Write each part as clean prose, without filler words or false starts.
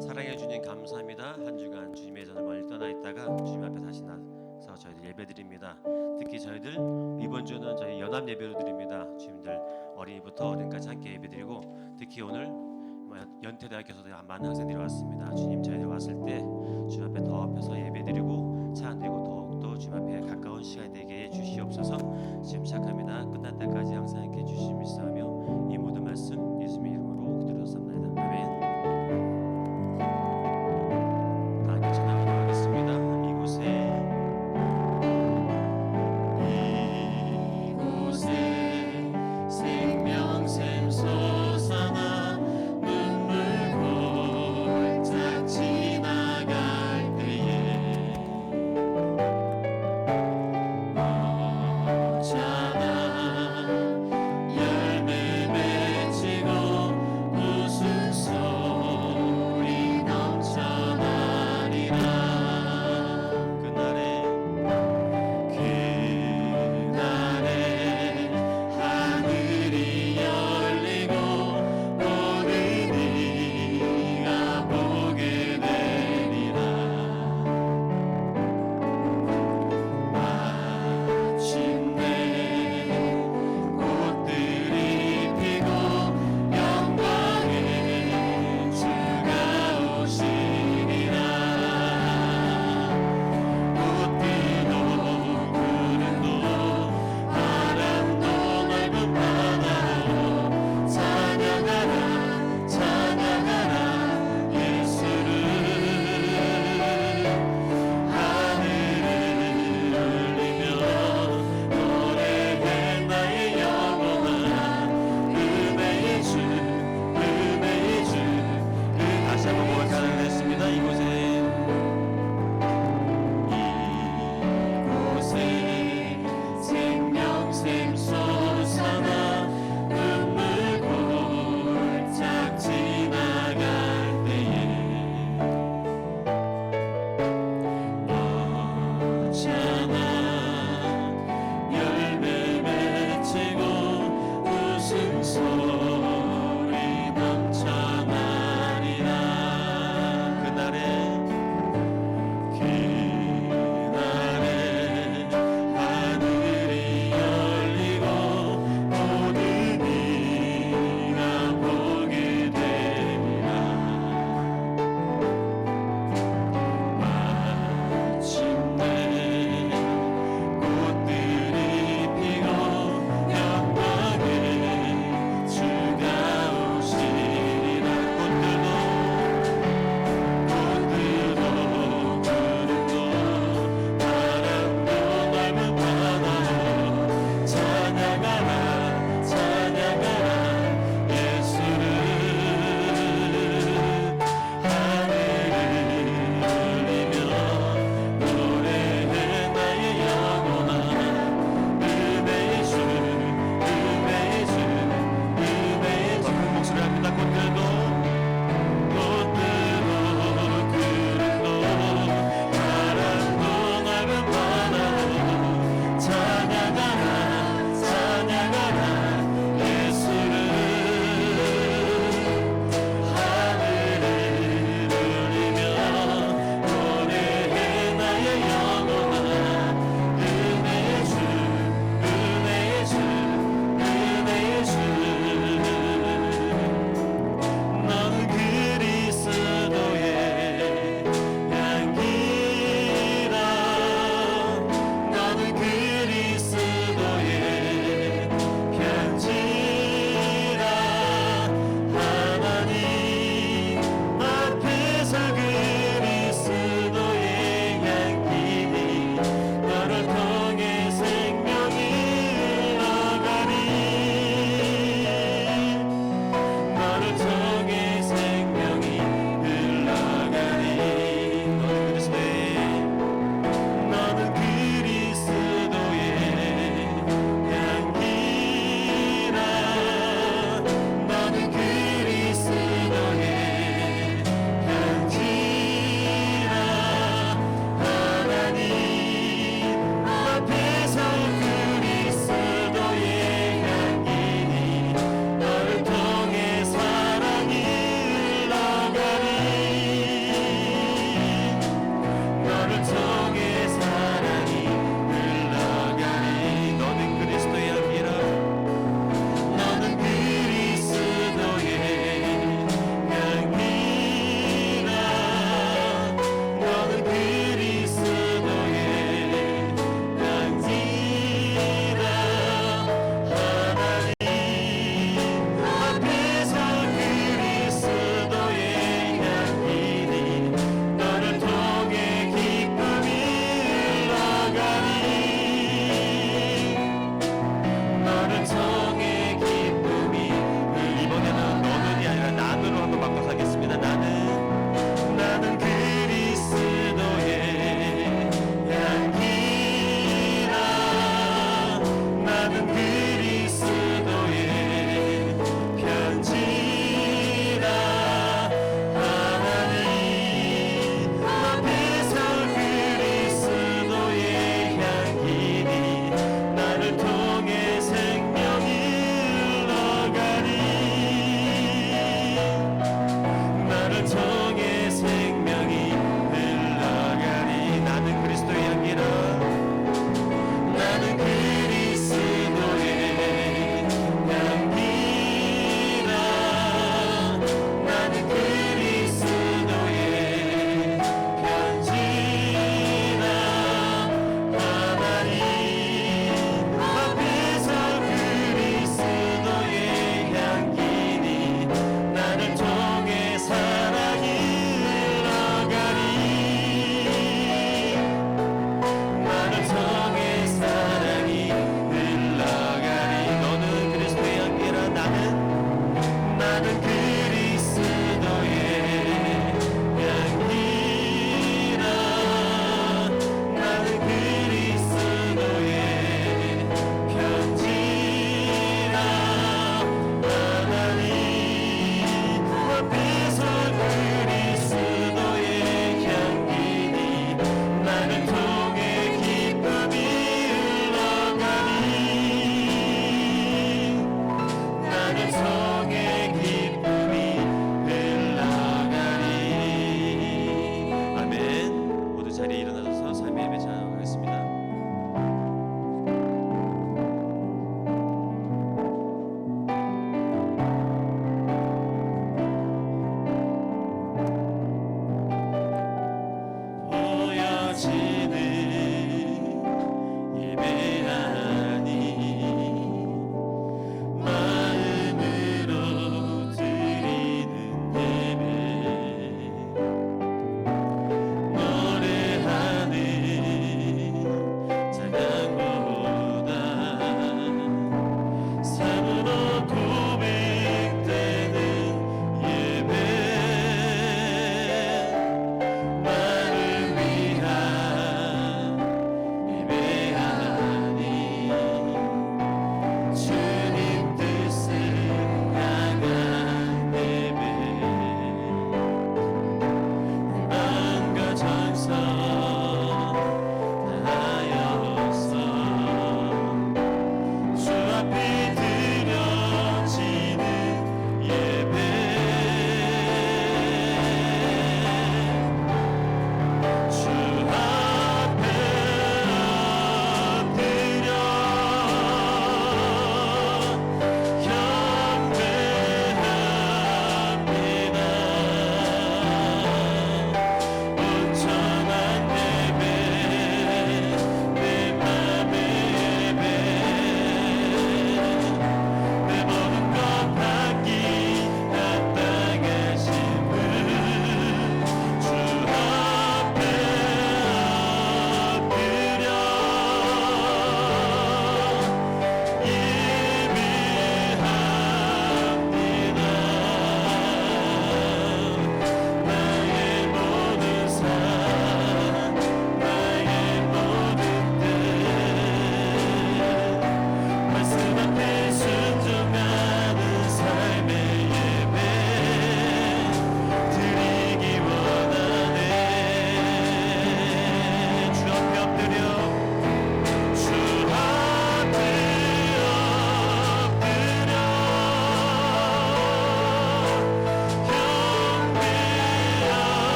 사랑해 주님 감사합니다. 한 주간 주님의 전을 멀리 떠나 있다가 주님 앞에 다시 나서 저희들 예배드립니다. 특히 저희들 이번 주는 저희 연합 예배로 드립니다. 주님들 어린이부터 어른까지 함께 예배드리고, 특히 오늘 연태대학교에서도 많은 학생들이 왔습니다. 주님, 저희들 왔을 때 주님 앞에 더 앞에서 예배드리고 찬양드리고 더욱더 주님 앞에 가까운 시간이 되게 해주시옵소서. 지금 시작합니다. 끝날 때까지 항상 함께 해주심을 믿사하며 이 모든 말씀 예수님의 이름으로 기도드렸습니다. 아멘. 다 함께 찬양하도록 하겠습니다. 이곳에 생명샘 솟아나 눈물 골짝 지나갈 때에 어쩌나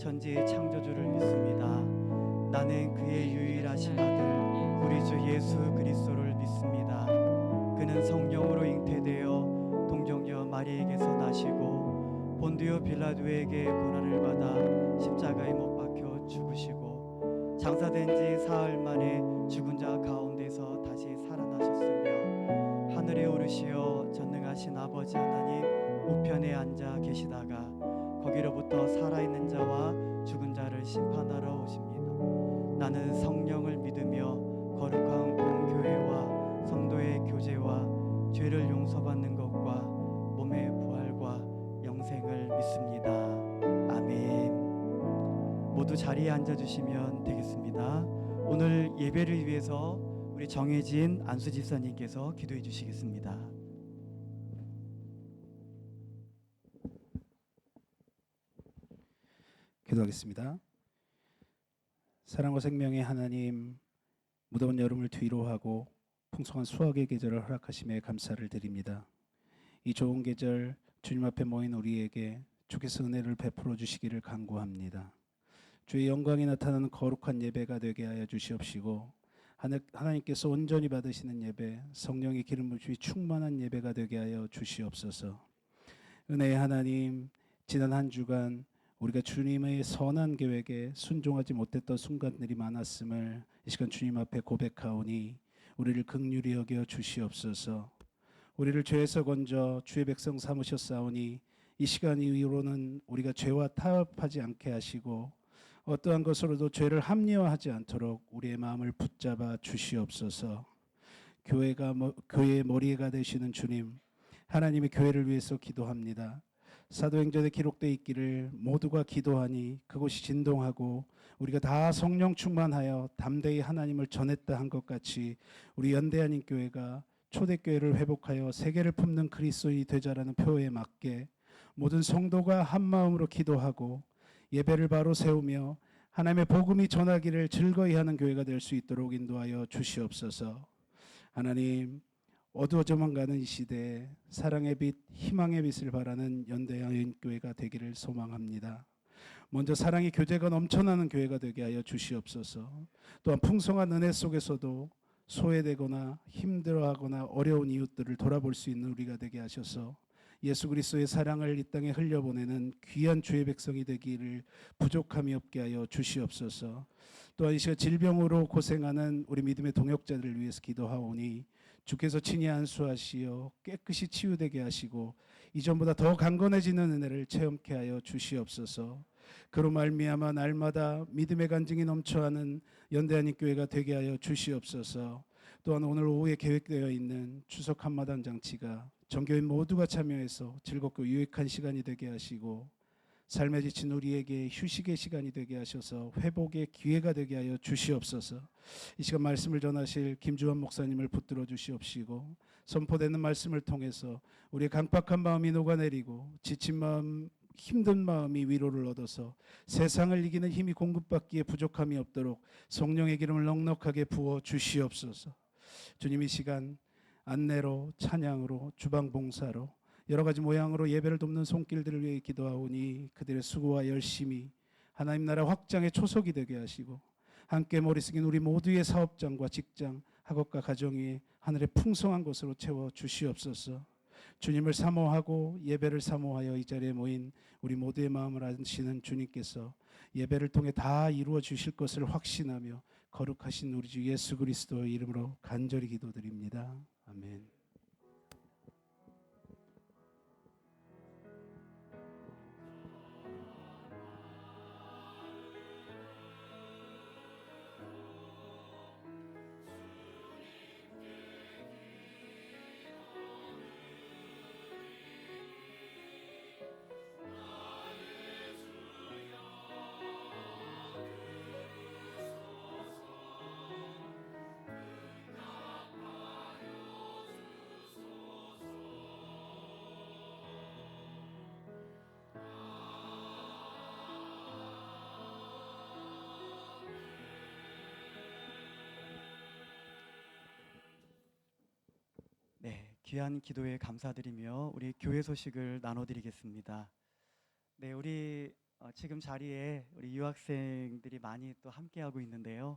천지의 창조주를 믿습니다. 나는 그의 유일하신 아들 우리 주 예수 그리스도를 믿습니다. 그는 성령으로 잉태되어 동정녀 마리에게서 나시고 본디오 빌라도에게 고난을 받아 십자가에 못 박혀 죽으시고 장사된 지 사흘 만에 죽은 자 가운데서 다시 살아나셨으며 하늘에 오르시어 전능하신 아버지 하나님 우편에 앉아 계시다가 거기로부터 살아있는 자와 죽은 자를 심판하러 오십니다. 나는 성령을 믿으며 거룩한 공교회와 성도의 교제와 죄를 용서받는 것과 몸의 부활과 영생을 믿습니다. 아멘. 모두 자리에 앉아주시면 되겠습니다. 오늘 예배를 위해서 우리 정혜진 안수집사님께서 기도해 주시겠습니다. 기도하겠습니다. 사랑과 생명의 하나님, 무더운 여름을 뒤로하고 풍성한 수확의 계절을 허락하심에 감사를 드립니다. 이 좋은 계절 주님 앞에 모인 우리에게 주께서 은혜를 베풀어 주시기를 간구합니다. 주의 영광이 나타나는 거룩한 예배가 되게 하여 주시옵시고 하나님께서 온전히 받으시는 예배, 성령의 기름 부으심이 충만한 예배가 되게 하여 주시옵소서. 은혜의 하나님, 지난 한 주간 우리가 주님의 선한 계획에 순종하지 못했던 순간들이 많았음을 이 시간 주님 앞에 고백하오니 우리를 긍휼히 여겨 주시옵소서. 우리를 죄에서 건져 주의 백성 삼으셨사오니 이 시간 이후로는 우리가 죄와 타협하지 않게 하시고 어떠한 것으로도 죄를 합리화하지 않도록 우리의 마음을 붙잡아 주시옵소서. 교회의 머리가 되시는 주님, 하나님의 교회를 위해서 기도합니다. 사도행전에 기록되어 있기를 모두가 기도하니 그곳이 진동하고 우리가 다 성령 충만하여 담대히 하나님을 전했다 한 것 같이 우리 연대한인 교회가 초대교회를 회복하여 세계를 품는 그리스도인이 되자라는 표에 맞게 모든 성도가 한마음으로 기도하고 예배를 바로 세우며 하나님의 복음이 전하기를 즐거이 하는 교회가 될 수 있도록 인도하여 주시옵소서. 하나님, 어두워져만 가는 이 시대에 사랑의 빛, 희망의 빛을 바라는 연대여인교회가 되기를 소망합니다. 먼저 사랑의 교제가 넘쳐나는 교회가 되게 하여 주시옵소서. 또한 풍성한 은혜 속에서도 소외되거나 힘들어하거나 어려운 이웃들을 돌아볼 수 있는 우리가 되게 하셔서 예수 그리스도의 사랑을 이 땅에 흘려보내는 귀한 주의 백성이 되기를 부족함이 없게 하여 주시옵소서. 또한 이 시간 질병으로 고생하는 우리 믿음의 동역자들을 위해서 기도하오니 주께서 친히 안수하시어 깨끗이 치유되게 하시고 이전보다 더 강건해지는 은혜를 체험케 하여 주시옵소서. 그로 말미암아 날마다 믿음의 간증이 넘쳐하는 연대한인 교회가 되게 하여 주시옵소서. 또한 오늘 오후에 계획되어 있는 추석 한마당 장치가 전교인 모두가 참여해서 즐겁고 유익한 시간이 되게 하시고 삶에 지친 우리에게 휴식의 시간이 되게 하셔서 회복의 기회가 되게 하여 주시옵소서. 이 시간 말씀을 전하실 김주원 목사님을 붙들어 주시옵시고 선포되는 말씀을 통해서 우리의 강팍한 마음이 녹아내리고 지친 마음, 힘든 마음이 위로를 얻어서 세상을 이기는 힘이 공급받기에 부족함이 없도록 성령의 기름을 넉넉하게 부어 주시옵소서. 주님, 이 시간 안내로, 찬양으로, 주방봉사로 여러 가지 모양으로 예배를 돕는 손길들을 위해 기도하오니 그들의 수고와 열심이 하나님 나라 확장의 초석이 되게 하시고 함께 머리 숙인 우리 모두의 사업장과 직장, 학업과 가정이 하늘의 풍성한 것으로 채워 주시옵소서. 주님을 사모하고 예배를 사모하여 이 자리에 모인 우리 모두의 마음을 아시는 주님께서 예배를 통해 다 이루어 주실 것을 확신하며 거룩하신 우리 주 예수 그리스도의 이름으로 간절히 기도드립니다. 아멘. 네, 귀한 기도에 감사드리며 우리 교회 소식을 나눠드리겠습니다. 네, 우리 지금 자리에 우리 유학생들이 많이 또 함께하고 있는데요.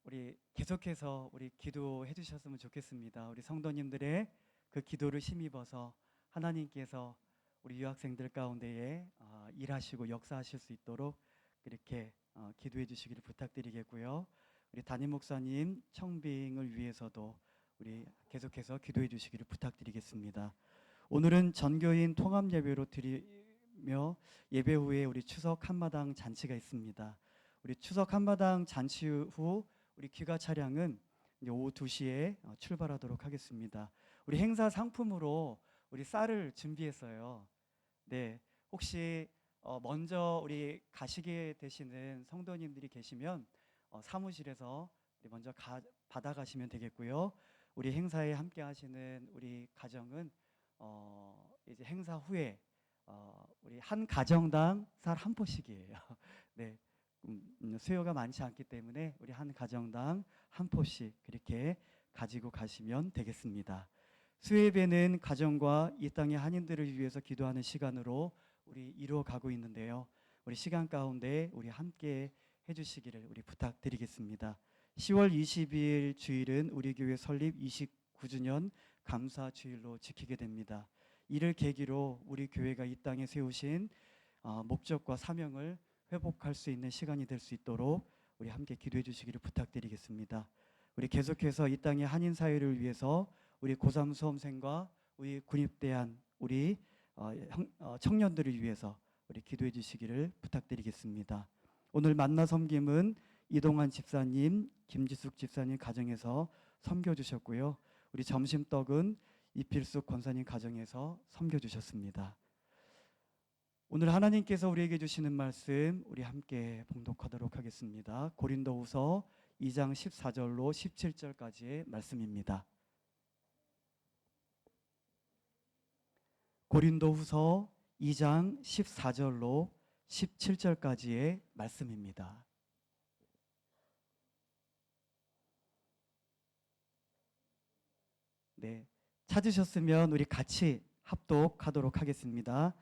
우리 계속해서 우리 기도해 주셨으면 좋겠습니다. 우리 성도님들의 그 기도를 힘입어서 하나님께서 우리 유학생들 가운데에 일하시고 역사하실 수 있도록 그렇게 기도해 주시기를 부탁드리겠고요. 우리 담임 목사님 청빙을 위해서도 우리 계속해서 기도해 주시기를 부탁드리겠습니다. 오늘은 전교인 통합 예배로 드리며 예배 후에 우리 추석 한마당 잔치가 있습니다. 우리 추석 한마당 잔치 후 우리 귀가 차량은 이제 오후 2시에 출발하도록 하겠습니다. 우리 행사 상품으로 우리 쌀을 준비했어요. 네, 혹시 먼저 우리 가시게 되시는 성도님들이 계시면 사무실에서 우리 먼저 받아가시면 되겠고요. 우리 행사에 함께 하시는 우리 가정은 이제 행사 후에 우리 한 가정당 쌀 한 포씩이에요. 네, 수요가 많지 않기 때문에 우리 한 가정당 한 포씩 그렇게 가지고 가시면 되겠습니다. 수예배는 가정과 이 땅의 한인들을 위해서 기도하는 시간으로 우리 이루어 가고 있는데요. 우리 시간 가운데 우리 함께 해주시기를 우리 부탁드리겠습니다. 10월 22일 주일은 우리 교회 설립 29주년 감사 주일로 지키게 됩니다. 이를 계기로 우리 교회가 이 땅에 세우신 목적과 사명을 회복할 수 있는 시간이 될 수 있도록 우리 함께 기도해 주시기를 부탁드리겠습니다. 우리 계속해서 이 땅의 한인 사회를 위해서 우리 고3 수험생과 우리 군입대한 우리 청년들을 위해서 우리 기도해 주시기를 부탁드리겠습니다. 오늘 만나 섬김은 이동환 집사님, 김지숙 집사님 가정에서 섬겨 주셨고요. 우리 점심떡은 이필숙 권사님 가정에서 섬겨 주셨습니다. 오늘 하나님께서 우리에게 주시는 말씀 우리 함께 봉독하도록 하겠습니다. 고린도후서 2장 14절로 17절까지의 말씀입니다. 고린도후서 2장 14절로 17절까지의 말씀입니다. 네, 찾으셨으면 우리 같이 합독하도록 하겠습니다.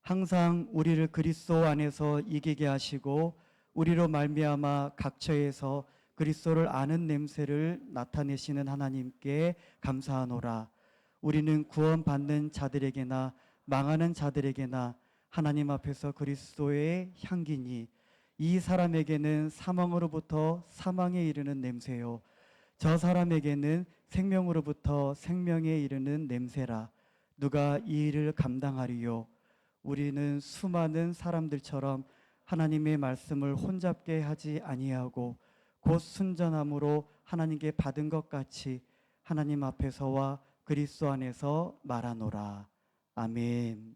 항상 우리를 그리스도 안에서 이기게 하시고 우리로 말미암아 각처에서 그리스도를 아는 냄새를 나타내시는 하나님께 감사하노라. 우리는 구원받는 자들에게나 망하는 자들에게나 하나님 앞에서 그리스도의 향기니 이 사람에게는 사망으로부터 사망에 이르는 냄새요 저 사람에게는 생명으로부터 생명에 이르는 냄새라. 누가 이 일을 감당하리요? 우리는 수많은 사람들처럼 하나님의 말씀을 혼잡게 하지 아니하고 곧 순전함으로 하나님께 받은 것 같이 하나님 앞에서와 그리스도 안에서 말하노라. 아멘.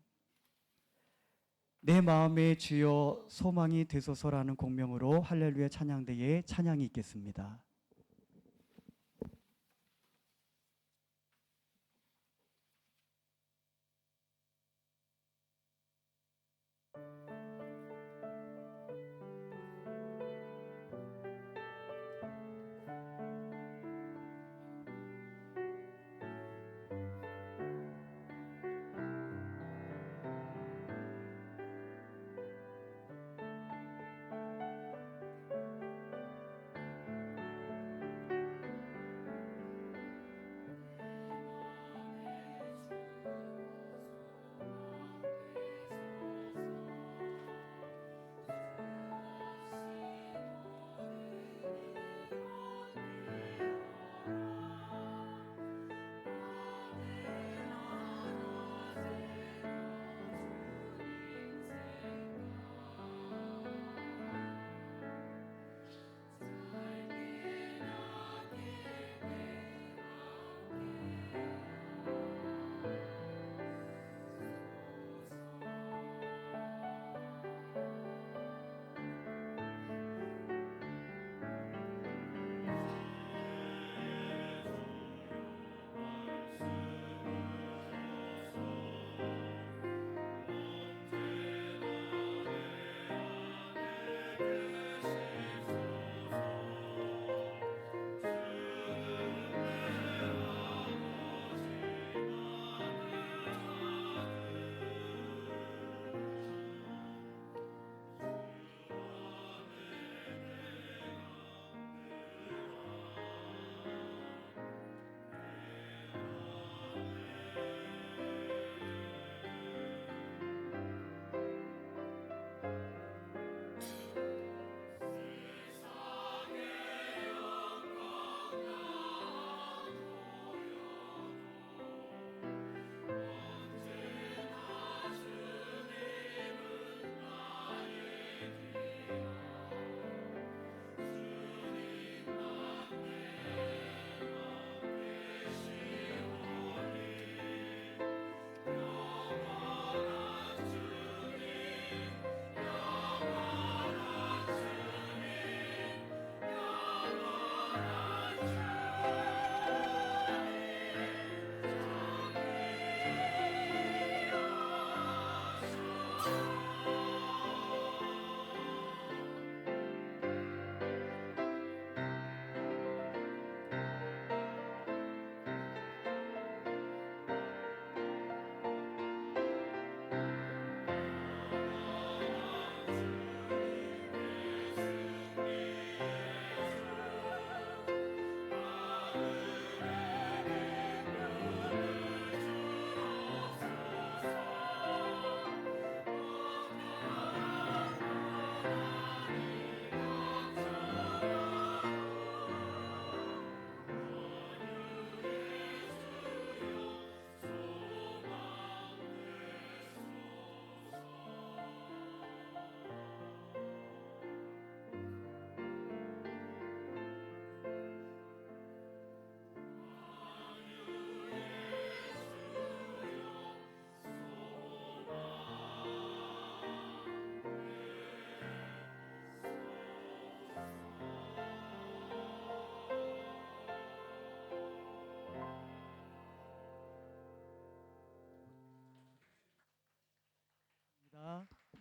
내 마음의 주여 소망이 되소서라는 공명으로 할렐루야 찬양대에 찬양이 있겠습니다.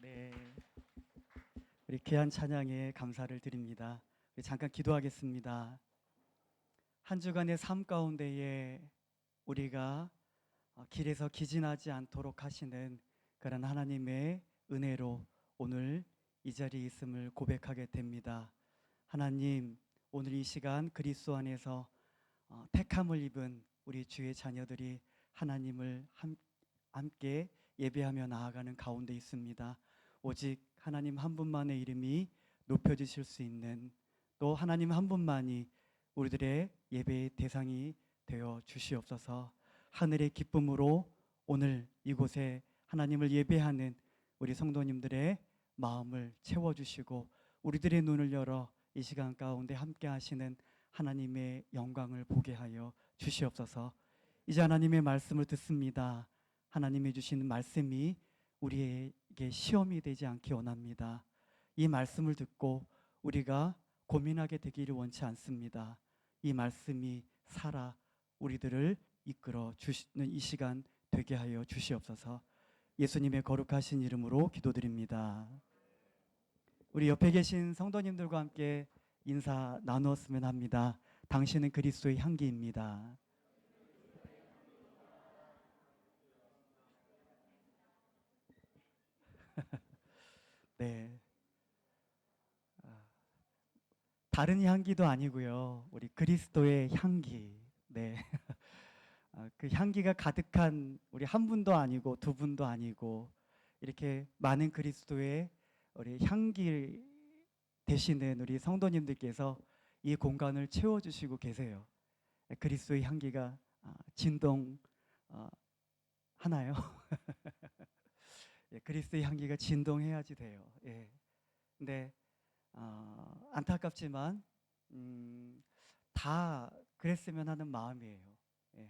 네, 우리 귀한 찬양에 감사를 드립니다. 우리 잠깐 기도하겠습니다. 한 주간의 삶 가운데에 우리가 길에서 기진하지 않도록 하시는 그런 하나님의 은혜로 오늘 이 자리에 있음을 고백하게 됩니다. 하나님, 오늘 이 시간 그리스도 안에서 택함을 입은 우리 주의 자녀들이 하나님을 함께 예배하며 나아가는 가운데 있습니다. 오직 하나님 한 분만의 이름이 높여지실 수 있는, 또 하나님 한 분만이 우리들의 예배의 대상이 되어 주시옵소서. 하늘의 기쁨으로 오늘 이곳에 하나님을 예배하는 우리 성도님들의 마음을 채워주시고 우리들의 눈을 열어 이 시간 가운데 함께 하시는 하나님의 영광을 보게 하여 주시옵소서. 이제 하나님의 말씀을 듣습니다. 하나님이 주시는 말씀이 우리에게 시험이 되지 않기 원합니다. 이 말씀을 듣고 우리가 고민하게 되기를 원치 않습니다. 이 말씀이 살아 우리들을 이끌어 주시는 이 시간 되게 하여 주시옵소서. 예수님의 거룩하신 이름으로 기도드립니다. 우리 옆에 계신 성도님들과 함께 인사 나누었으면 합니다. 당신은 그리스도의 향기입니다. 네, 다른 향기도 아니고요. 우리 그리스도의 향기. 네, 그 향기가 가득한 우리 한 분도 아니고 두 분도 아니고 이렇게 많은 그리스도의 우리 향기 되시는 우리 성도님들께서 이 공간을 채워주시고 계세요. 그리스도의 향기가 진동 하나요? 예, 그리스도의 향기가 진동해야지 돼요. 예. 근데 안타깝지만 다 그랬으면 하는 마음이에요. 예.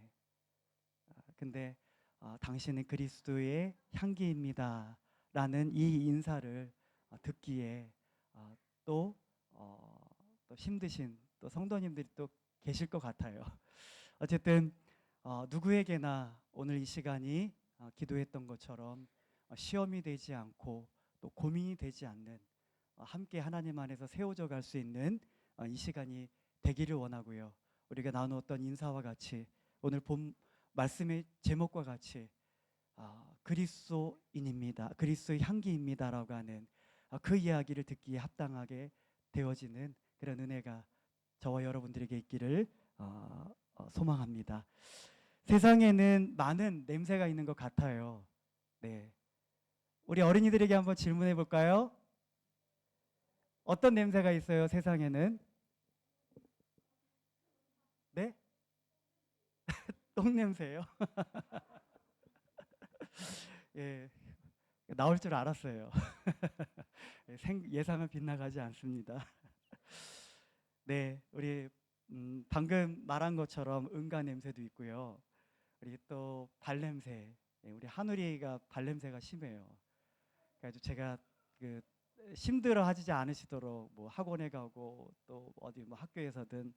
근데 당신은 그리스도의 향기입니다라는 이 인사를 듣기에 또 힘드신 또 성도님들이 또 계실 것 같아요. 어쨌든 누구에게나 오늘 이 시간이 기도했던 것처럼 시험이 되지 않고 또 고민이 되지 않는 함께 하나님 안에서 세워져 갈 수 있는 이 시간이 되기를 원하고요. 우리가 나누었던 인사와 같이 오늘 본 말씀의 제목과 같이 그리스도인입니다. 그리스도의 향기입니다라고 하는 그 이야기를 듣기에 합당하게 되어지는 그런 은혜가 저와 여러분들에게 있기를 소망합니다. 세상에는 많은 냄새가 있는 것 같아요. 네, 우리 어린이들에게 한번 질문해 볼까요? 어떤 냄새가 있어요, 세상에는? 네? 똥 냄새요? 예, 나올 줄 알았어요. 예상은 빗나가지 않습니다. 네, 우리 방금 말한 것처럼 응가 냄새도 있고요. 우리 또 발냄새, 우리 하누리가 발냄새가 심해요. 그래서 제가 그 힘들어하지 않으시도록 뭐 학원에 가고 또 어디 뭐 학교에서든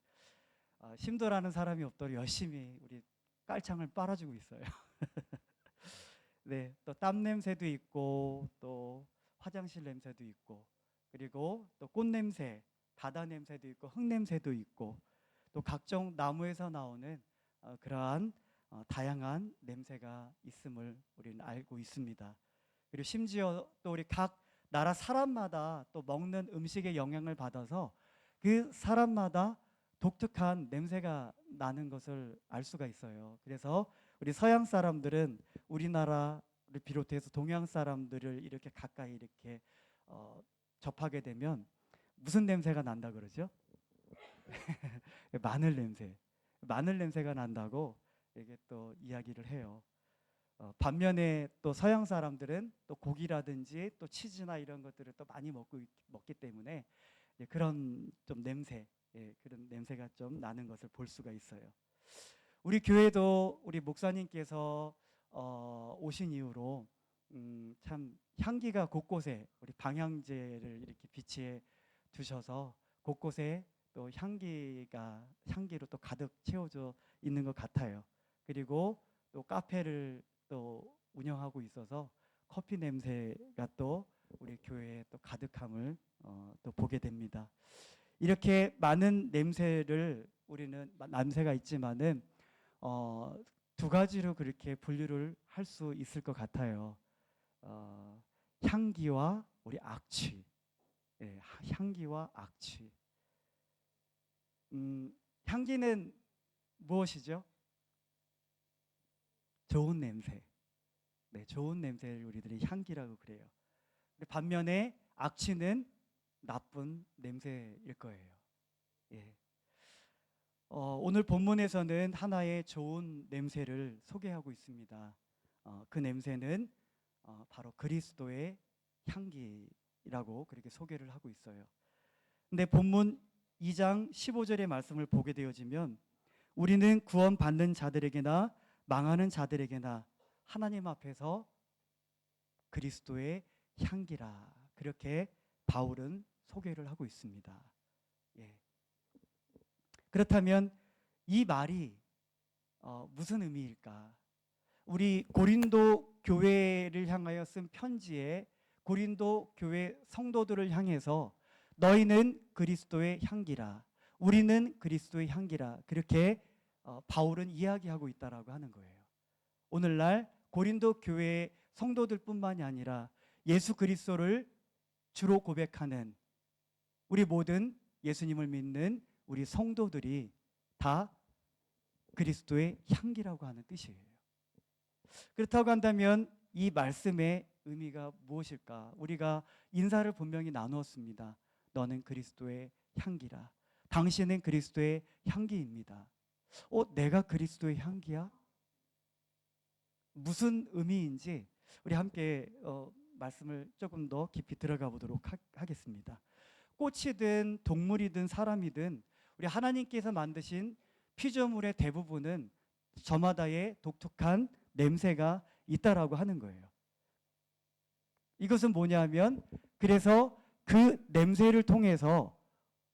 힘들어하는 사람이 없도록 열심히 우리 깔창을 빨아주고 있어요. 네, 또 땀 냄새도 있고 또 화장실 냄새도 있고 그리고 또 꽃 냄새, 바다 냄새도 있고 흙 냄새도 있고 또 각종 나무에서 나오는 그러한 다양한 냄새가 있음을 우리는 알고 있습니다. 그리고 심지어 또 우리 각 나라 사람마다 또 먹는 음식의 영향을 받아서 그 사람마다 독특한 냄새가 나는 것을 알 수가 있어요. 그래서 우리 서양 사람들은 우리나라를 비롯해서 동양 사람들을 이렇게 가까이 이렇게 접하게 되면 무슨 냄새가 난다 그러죠? 마늘 냄새. 마늘 냄새가 난다고 이게 또 이야기를 해요. 반면에 또 서양 사람들은 또 고기라든지 또 치즈나 이런 것들을 또 많이 먹기 때문에 그런 좀 냄새, 그런 냄새가 좀 나는 것을 볼 수가 있어요. 우리 교회도 우리 목사님께서 오신 이후로 참 향기가 곳곳에 우리 방향제를 이렇게 비치해 두셔서 곳곳에 또 향기로 또 가득 채워져 있는 것 같아요. 그리고 또 카페를 또 운영하고 있어서 커피 냄새가 또 우리 교회에 또 가득함을 또 보게 됩니다. 이렇게 많은 냄새를 우리는 냄새가 있지만은 두 가지로 그렇게 분류를 할 수 있을 것 같아요. 향기와 우리 악취. 예, 향기와 악취. 향기는 무엇이죠? 좋은 냄새. 네, 좋은 냄새를 우리들이 향기라고 그래요. 반면에 악취는 나쁜 냄새일 거예요. 예. 오늘 본문에서는 하나의 좋은 냄새를 소개하고 있습니다. 그 냄새는 바로 그리스도의 향기라고 그렇게 소개를 하고 있어요. 근데 본문 2장 15절의 말씀을 보게 되어지면 우리는 구원받는 자들에게나 망하는 자들에게나 하나님 앞에서 그리스도의 향기라 그렇게 바울은 소개를 하고 있습니다. 예. 그렇다면 이 말이 무슨 의미일까? 우리 고린도 교회를 향하여 쓴 편지에 고린도 교회 성도들을 향해서 너희는 그리스도의 향기라, 우리는 그리스도의 향기라 그렇게 바울은 이야기하고 있다라고 하는 거예요. 오늘날 고린도 교회의 성도들뿐만이 아니라 예수 그리스도를 주로 고백하는 우리 모든 예수님을 믿는 우리 성도들이 다 그리스도의 향기라고 하는 뜻이에요. 그렇다고 한다면 이 말씀의 의미가 무엇일까? 우리가 인사를 분명히 나누었습니다. 너는 그리스도의 향기라. 당신은 그리스도의 향기입니다. 내가 그리스도의 향기야? 무슨 의미인지 우리 함께 말씀을 조금 더 깊이 들어가 보도록 하겠습니다. 꽃이든 동물이든 사람이든 우리 하나님께서 만드신 피조물의 대부분은 저마다의 독특한 냄새가 있다라고 하는 거예요. 이것은 뭐냐면 그래서 그 냄새를 통해서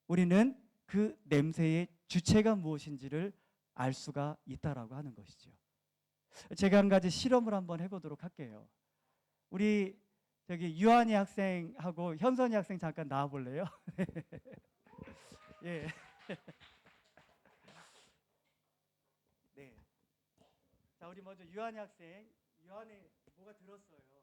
우리는 그 냄새의 주체가 무엇인지를 알 수가 있다라고 하는 것이죠. 제가 한 가지 실험을 한번 해보도록 할게요. 우리 저기 유한이 학생하고 현선이 학생 잠깐 나와 볼래요? 예. 네. 자, 우리 먼저 유한이 학생. 유한이 뭐가 들었어요?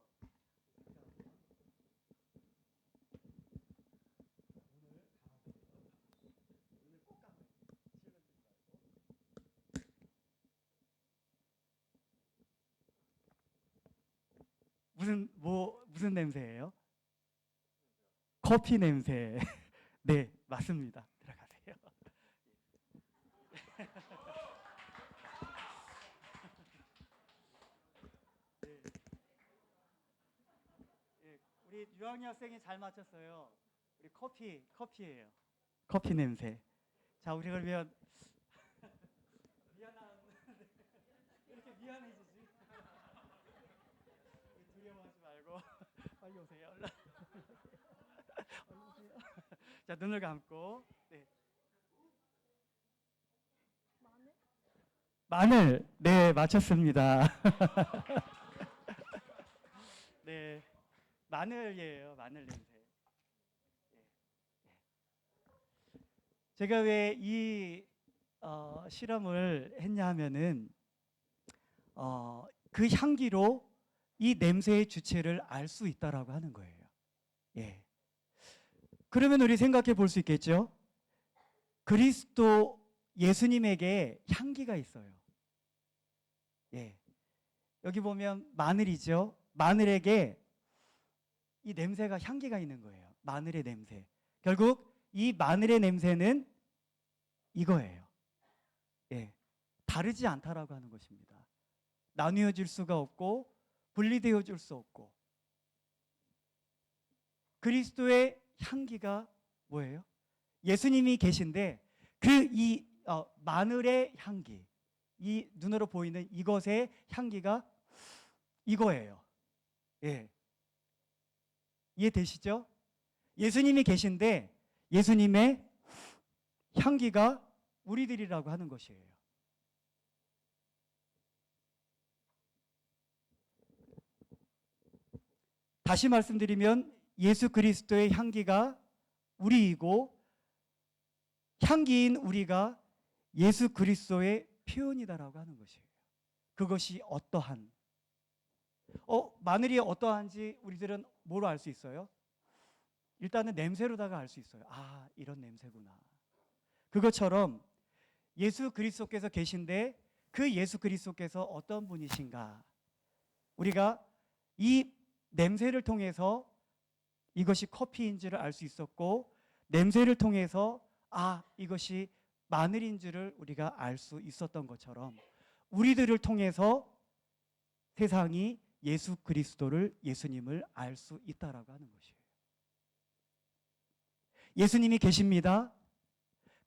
무슨 냄새예요? 커피 냄새. 네, 맞습니다. 들어가세요. 네. 예, 우리 유학이 학생이 잘 맞췄어요. 우리 커피예요. 커피 냄새. 자, 우리 그러면 미안한 이렇게 미안해지지? 두려워하지 말고 빨리 오세요. 얼른 오세요. 자, 눈을 감고. 네. 마늘. 네, 맞췄습니다. 네, 마늘이에요. 마늘 냄새. 제가 왜 이 실험을 했냐 하면은 그 향기로 이 냄새의 주체를 알 수 있다라고 하는 거예요. 예. 그러면 우리 생각해 볼 수 있겠죠? 그리스도 예수님에게 향기가 있어요. 예. 여기 보면 마늘이죠. 마늘에게 이 냄새가 향기가 있는 거예요. 마늘의 냄새. 결국 이 마늘의 냄새는 이거예요. 예. 다르지 않다라고 하는 것입니다. 나뉘어질 수가 없고 분리되어 줄 수 없고 그리스도의 향기가 뭐예요? 예수님이 계신데 그 이 마늘의 향기, 이 눈으로 보이는 이것의 향기가 이거예요. 예. 이해되시죠? 예수님이 계신데 예수님의 향기가 우리들이라고 하는 것이에요. 다시 말씀드리면 예수 그리스도의 향기가 우리이고 향기인 우리가 예수 그리스도의 표현이다라고 하는 것이에요. 그것이 어떠한 마늘이 어떠한지 우리들은 뭐로 알 수 있어요? 일단은 냄새로다가 알 수 있어요. 아, 이런 냄새구나. 그것처럼 예수 그리스도께서 계신데 그 예수 그리스도께서 어떤 분이신가? 우리가 이 냄새를 통해서 이것이 커피인 줄을 알 수 있었고, 냄새를 통해서 아, 이것이 마늘인 줄을 우리가 알 수 있었던 것처럼 우리들을 통해서 세상이 예수 그리스도를, 예수님을 알 수 있다라고 하는 것이에요. 예수님이 계십니다.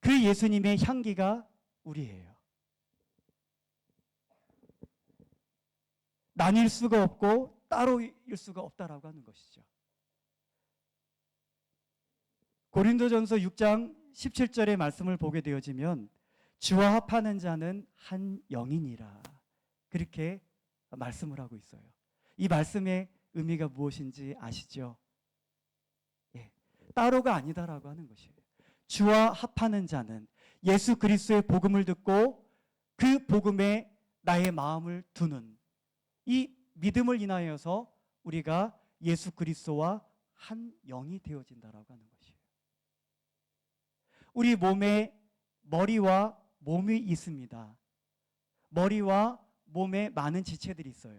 그 예수님의 향기가 우리예요. 나뉠 수가 없고 따로일 수가 없다라고 하는 것이죠. 고린도전서 6장 17절의 말씀을 보게 되어지면 주와 합하는 자는 한 영이니라, 그렇게 말씀을 하고 있어요. 이 말씀의 의미가 무엇인지 아시죠? 예, 따로가 아니다라고 하는 것이에요. 주와 합하는 자는 예수 그리스도의 복음을 듣고 그 복음에 나의 마음을 두는 이 믿음을 인하여서 우리가 예수 그리스도와 한 영이 되어진다라고 하는 것이에요. 우리 몸에 머리와 몸이 있습니다. 머리와 몸에 많은 지체들이 있어요.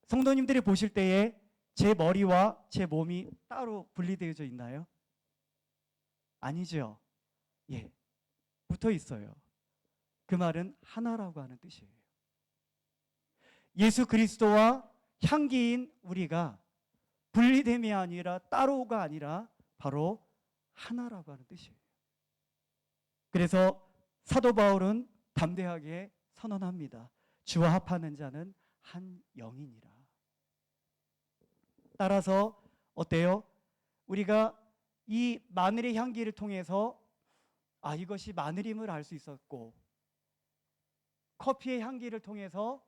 성도님들이 보실 때에 제 머리와 제 몸이 따로 분리되어져 있나요? 아니죠. 예, 붙어 있어요. 그 말은 하나라고 하는 뜻이에요. 예수 그리스도와 향기인 우리가 분리됨이 아니라 따로가 아니라 바로 하나라고 하는 뜻이에요. 그래서 사도 바울은 담대하게 선언합니다. 주와 합하는 자는 한 영이니라. 따라서 어때요? 우리가 이 마늘의 향기를 통해서 아, 이것이 마늘임을 알 수 있었고, 커피의 향기를 통해서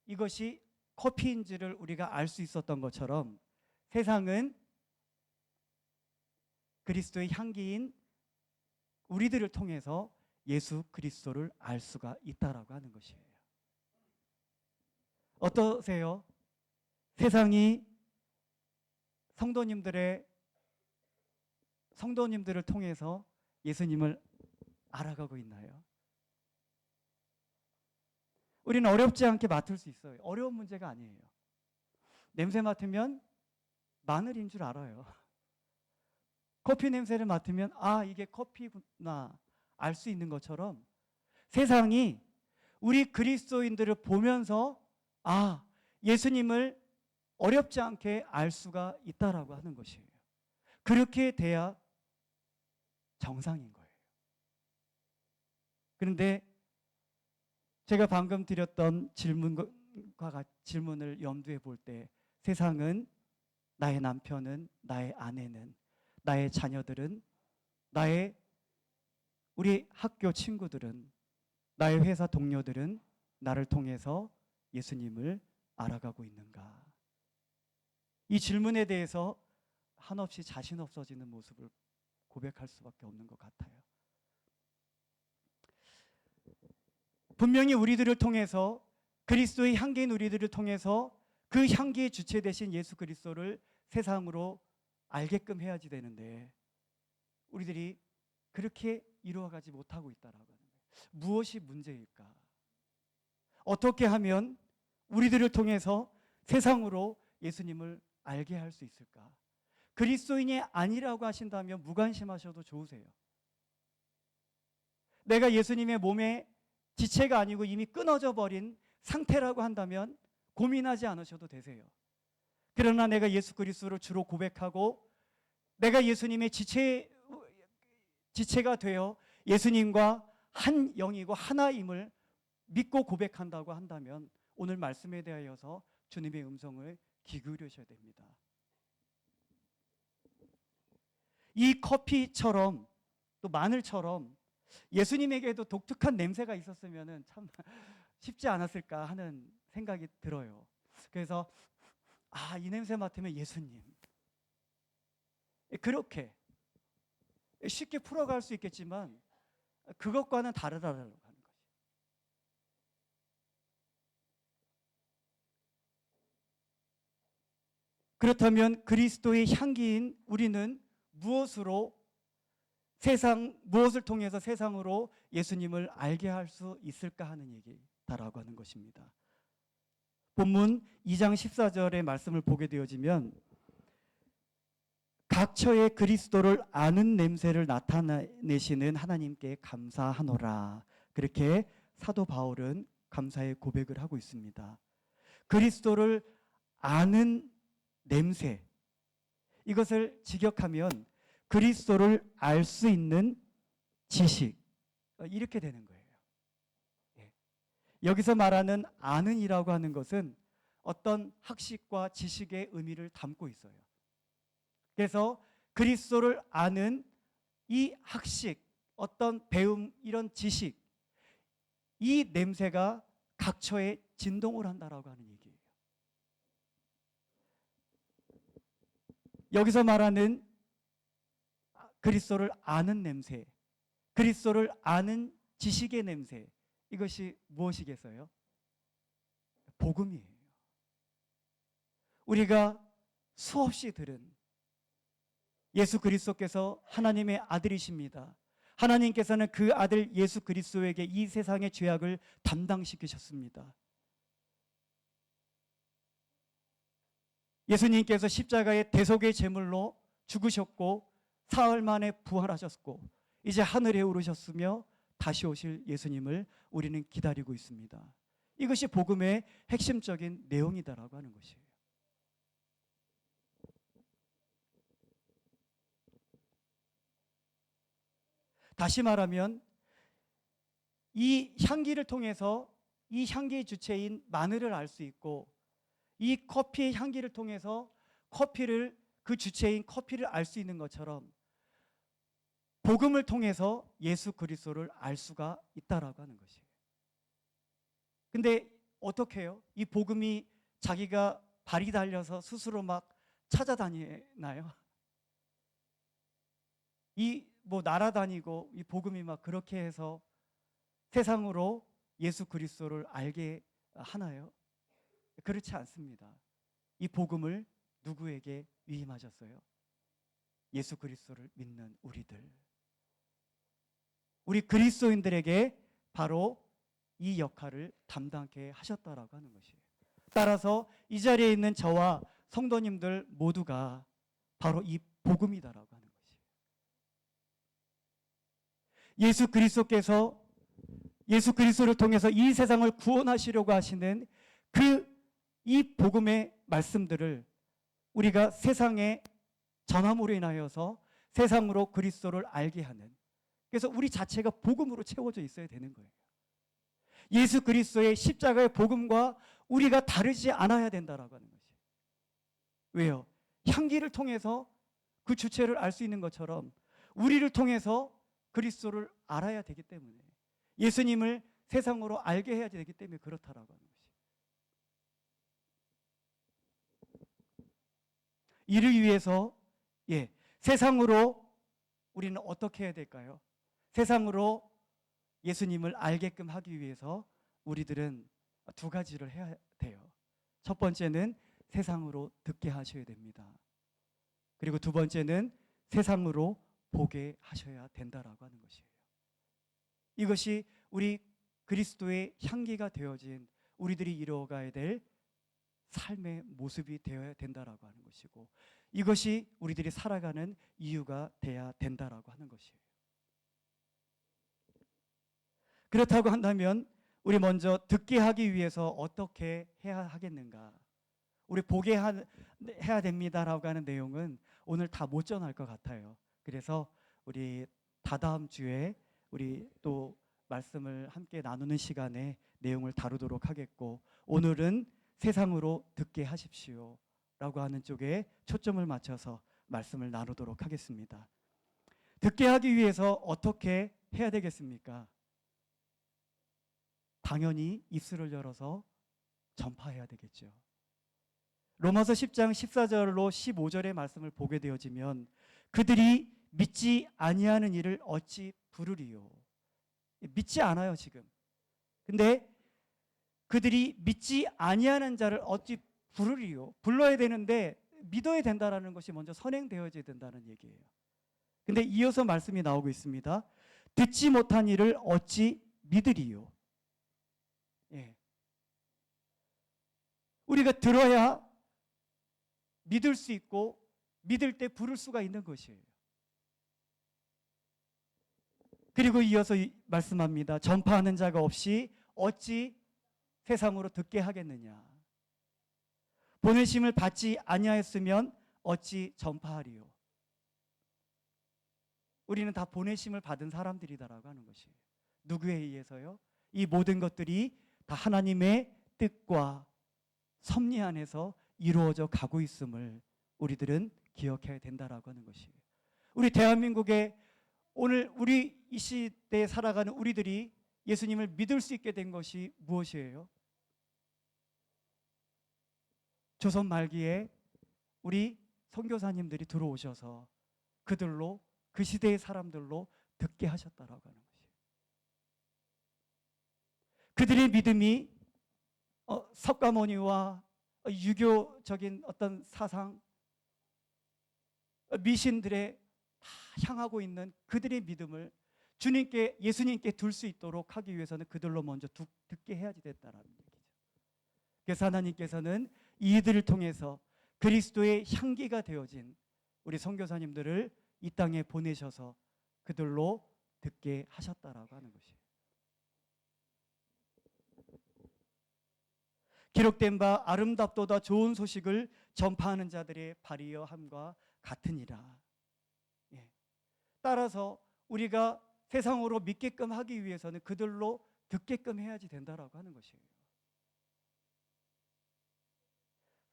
이것이 커피인지를 우리가 알 수 있었던 것처럼 세상은 그리스도의 향기인 우리들을 통해서 예수 그리스도를 알 수가 있다라고 하는 것이에요. 어떠세요? 세상이 성도님들을 통해서 예수님을 알아가고 있나요? 우리는 어렵지 않게 맡을 수 있어요. 어려운 문제가 아니에요. 냄새 맡으면 마늘인 줄 알아요. 커피 냄새를 맡으면 아, 이게 커피구나 알 수 있는 것처럼 세상이 우리 그리스도인들을 보면서 아, 예수님을 어렵지 않게 알 수가 있다라고 하는 것이에요. 그렇게 돼야 정상인 거예요. 그런데 제가 방금 드렸던 질문을 염두에 볼 때 세상은 나의 남편은, 나의 아내는, 나의 자녀들은, 우리 학교 친구들은, 나의 회사 동료들은 나를 통해서 예수님을 알아가고 있는가? 이 질문에 대해서 한없이 자신 없어지는 모습을 고백할 수밖에 없는 것 같아요. 분명히 우리들을 통해서, 그리스도의 향기인 우리들을 통해서 그 향기의 주체 되신 예수 그리스도를 세상으로 알게끔 해야지 되는데 우리들이 그렇게 이루어가지 못하고 있다라고 하는 거예요. 무엇이 문제일까? 어떻게 하면 우리들을 통해서 세상으로 예수님을 알게 할 수 있을까? 그리스도인이 아니라고 하신다면 무관심하셔도 좋으세요. 내가 예수님의 몸에 지체가 아니고 이미 끊어져 버린 상태라고 한다면 고민하지 않으셔도 되세요. 그러나 내가 예수 그리스도를 주로 고백하고 내가 예수님의 지체가 되어 예수님과 한 영이고 하나임을 믿고 고백한다고 한다면 오늘 말씀에 대하여서 주님의 음성을 귀 기울이셔야 됩니다. 이 커피처럼 또 마늘처럼 예수님에게도 독특한 냄새가 있었으면 참 쉽지 않았을까 하는 생각이 들어요. 그래서 아, 이 냄새 맡으면 예수님. 그렇게 쉽게 풀어갈 수 있겠지만 그것과는 다르다라고 하는 거죠. 그렇다면 그리스도의 향기인 우리는 무엇을 통해서 세상으로 예수님을 알게 할 수 있을까 하는 얘기다라고 하는 것입니다. 본문 2장 14절의 말씀을 보게 되어지면 각처에 그리스도를 아는 냄새를 나타내시는 하나님께 감사하노라. 그렇게 사도 바울은 감사의 고백을 하고 있습니다. 그리스도를 아는 냄새, 이것을 직역하면 그리스도를 알 수 있는 지식, 이렇게 되는 거예요. 여기서 말하는 아는이라고 하는 것은 어떤 학식과 지식의 의미를 담고 있어요. 그래서 그리스도를 아는 이 학식, 어떤 배움, 이런 지식, 이 냄새가 각처에 진동을 한다라고 하는 얘기예요. 여기서 말하는 그리스도를 아는 냄새, 그리스도를 아는 지식의 냄새, 이것이 무엇이겠어요? 복음이에요. 우리가 수없이 들은 예수 그리스도께서 하나님의 아들이십니다. 하나님께서는 그 아들 예수 그리스도에게 이 세상의 죄악을 담당시키셨습니다. 예수님께서 십자가의 대속의 제물로 죽으셨고 사흘 만에 부활하셨고 이제 하늘에 오르셨으며 다시 오실 예수님을 우리는 기다리고 있습니다. 이것이 복음의 핵심적인 내용이다라고 하는 것이에요. 다시 말하면 이 향기를 통해서 이 향기의 주체인 마늘을 알 수 있고 이 커피의 향기를 통해서 그 주체인 커피를 알 수 있는 것처럼 복음을 통해서 예수 그리스도를 알 수가 있다라고 하는 것이에요. 근데 어떻게 해요? 이 복음이 자기가 발이 달려서 스스로 막 찾아다니나요? 날아다니고 이 복음이 막 그렇게 해서 세상으로 예수 그리스도를 알게 하나요? 그렇지 않습니다. 이 복음을 누구에게 위임하셨어요? 예수 그리스도를 믿는 우리 그리스도인들에게 바로 이 역할을 담당케 하셨다라고 하는 것이에요. 따라서 이 자리에 있는 저와 성도님들 모두가 바로 이 복음이다라고 하는 것이에요. 예수 그리스도를 통해서 이 세상을 구원하시려고 하시는 이 복음의 말씀들을 우리가 세상에 전함으로 인하여서 세상으로 그리스도를 알게 하는, 그래서 우리 자체가 복음으로 채워져 있어야 되는 거예요. 예수 그리스도의 십자가의 복음과 우리가 다르지 않아야 된다라고 하는 것이에요. 왜요? 향기를 통해서 그 주체를 알 수 있는 것처럼 우리를 통해서 그리스도를 알아야 되기 때문에, 예수님을 세상으로 알게 해야 되기 때문에 그렇다라고 하는 것이에요. 이를 위해서 세상으로 우리는 어떻게 해야 될까요? 세상으로 예수님을 알게끔 하기 위해서 우리들은 두 가지를 해야 돼요. 첫 번째는 세상으로 듣게 하셔야 됩니다. 그리고 두 번째는 세상으로 보게 하셔야 된다라고 하는 것이에요. 이것이 우리 그리스도의 향기가 되어진 우리들이 이루어가야 될 삶의 모습이 되어야 된다라고 하는 것이고, 이것이 우리들이 살아가는 이유가 돼야 된다라고 하는 것이에요. 그렇다고 한다면 우리 먼저 듣게 하기 위해서 어떻게 해야 하겠는가? 우리 보게 해야 됩니다라고 하는 내용은 오늘 다 못 전할 것 같아요. 그래서 우리 다다음 주에 우리 또 말씀을 함께 나누는 시간에 내용을 다루도록 하겠고, 오늘은 세상으로 듣게 하십시오 라고 하는 쪽에 초점을 맞춰서 말씀을 나누도록 하겠습니다. 듣게 하기 위해서 어떻게 해야 되겠습니까? 당연히 입술을 열어서 전파해야 되겠죠. 로마서 10장 14절로 15절의 말씀을 보게 되어지면 그들이 믿지 아니하는 일을 어찌 부르리요. 믿지 않아요 지금. 근데 그들이 믿지 아니하는 자를 어찌 부르리요. 불러야 되는데 믿어야 된다라는 것이 먼저 선행되어져야 된다는 얘기예요. 근데 이어서 말씀이 나오고 있습니다. 듣지 못한 일을 어찌 믿으리요. 예. 우리가 들어야 믿을 수 있고 믿을 때 부를 수가 있는 것이에요. 그리고 이어서 말씀합니다. 전파하는 자가 없이 어찌 세상으로 듣게 하겠느냐. 보내심을 받지 아니하였으면 어찌 전파하리요. 우리는 다 보내심을 받은 사람들이다라고 하는 것이에요. 누구에 의해서요? 이 모든 것들이 다 하나님의 뜻과 섭리 안에서 이루어져 가고 있음을 우리들은 기억해야 된다라고 하는 것이에요. 우리 대한민국에 오늘 우리 이 시대에 살아가는 우리들이 예수님을 믿을 수 있게 된 것이 무엇이에요? 조선 말기에 우리 선교사님들이 들어오셔서 그들로 그 시대의 사람들로 듣게 하셨다라고 하는 것이에요. 그들의 믿음이 석가모니와 유교적인 어떤 사상, 미신들에 다 향하고 있는 그들의 믿음을 주님께, 예수님께 둘 수 있도록 하기 위해서는 그들로 먼저 듣게 해야지 됐다라는 얘기죠. 그래서 하나님께서는 이들을 통해서 그리스도의 향기가 되어진 우리 선교사님들을 이 땅에 보내셔서 그들로 듣게 하셨다라고 하는 것이에요. 기록된 바 아름답도다 좋은 소식을 전파하는 자들의 발이여 함과 같으니라. 예. 따라서 우리가 세상으로 믿게끔 하기 위해서는 그들로 듣게끔 해야지 된다라고 하는 것이에요.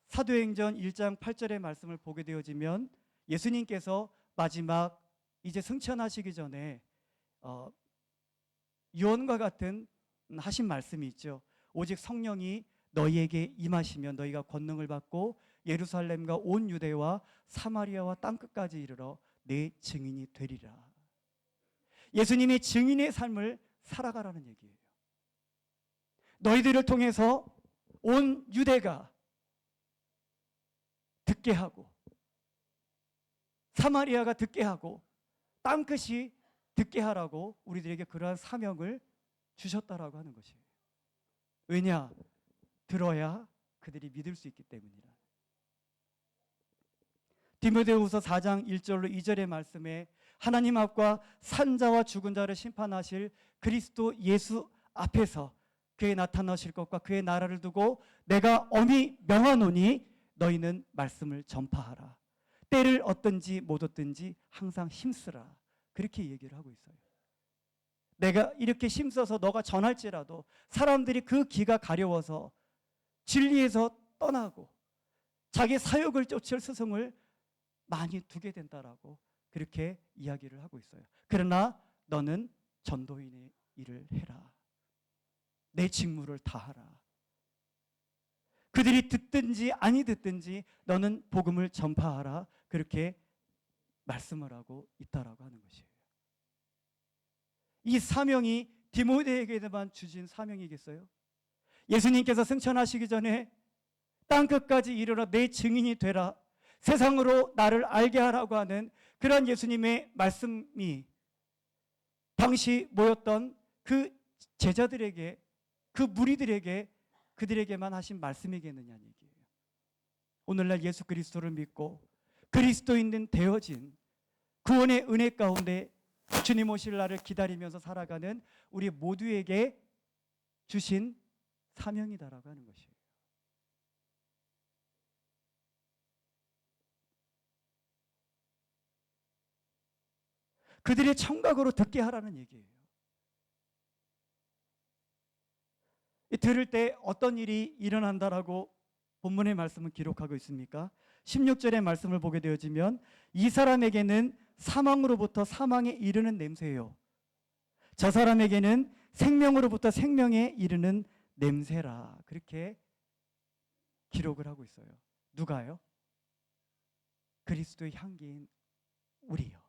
사도행전 1장 8절의 말씀을 보게 되어지면 예수님께서 마지막 이제 승천하시기 전에 유언과 같은 하신 말씀이 있죠. 오직 성령이 너희에게 임하시면 너희가 권능을 받고 예루살렘과 온 유대와 사마리아와 땅끝까지 이르러 내 증인이 되리라. 예수님의 증인의 삶을 살아가라는 얘기예요. 너희들을 통해서 온 유대가 듣게 하고 사마리아가 듣게 하고 땅끝이 듣게 하라고 우리들에게 그러한 사명을 주셨다라고 하는 것이에요. 왜냐? 들어야 그들이 믿을 수 있기 때문이라. 디모데후서 4장 1절로 2절의 말씀에 하나님 앞과 산자와 죽은 자를 심판하실 그리스도 예수 앞에서 그의 나타나실 것과 그의 나라를 두고 내가 엄히 명하노니 너희는 말씀을 전파하라. 때를 얻든지 못 얻든지 항상 힘쓰라. 그렇게 얘기를 하고 있어요. 내가 이렇게 힘써서 너가 전할지라도 사람들이 그 귀가 가려워서 진리에서 떠나고 자기 사욕을 쫓을 스승을 많이 두게 된다라고 그렇게 이야기를 하고 있어요. 그러나 너는 전도인의 일을 해라. 내 직무를 다하라. 그들이 듣든지 아니 듣든지 너는 복음을 전파하라. 그렇게 말씀을 하고 있다라고 하는 것이에요. 이 사명이 디모데에게만 주신 사명이겠어요? 예수님께서 승천하시기 전에 땅끝까지 이르러 내 증인이 되라. 세상으로 나를 알게 하라고 하는 그런 예수님의 말씀이 당시 모였던 그 제자들에게, 그 무리들에게, 그들에게만 하신 말씀이겠느냐는 얘기예요. 오늘날 예수 그리스도를 믿고 그리스도인은 되어진 구원의 은혜 가운데 주님 오실 날을 기다리면서 살아가는 우리 모두에게 주신 사명이다라고 하는 것이에요. 그들의 청각으로 듣게 하라는 얘기예요. 들을 때 어떤 일이 일어난다라고 본문의 말씀은 기록하고 있습니까? 16절의 말씀을 보게 되어지면 이 사람에게는 사망으로부터 사망에 이르는 냄새요. 저 사람에게는 생명으로부터 생명에 이르는 냄새라. 그렇게 기록을 하고 있어요. 누가요? 그리스도의 향기인 우리요.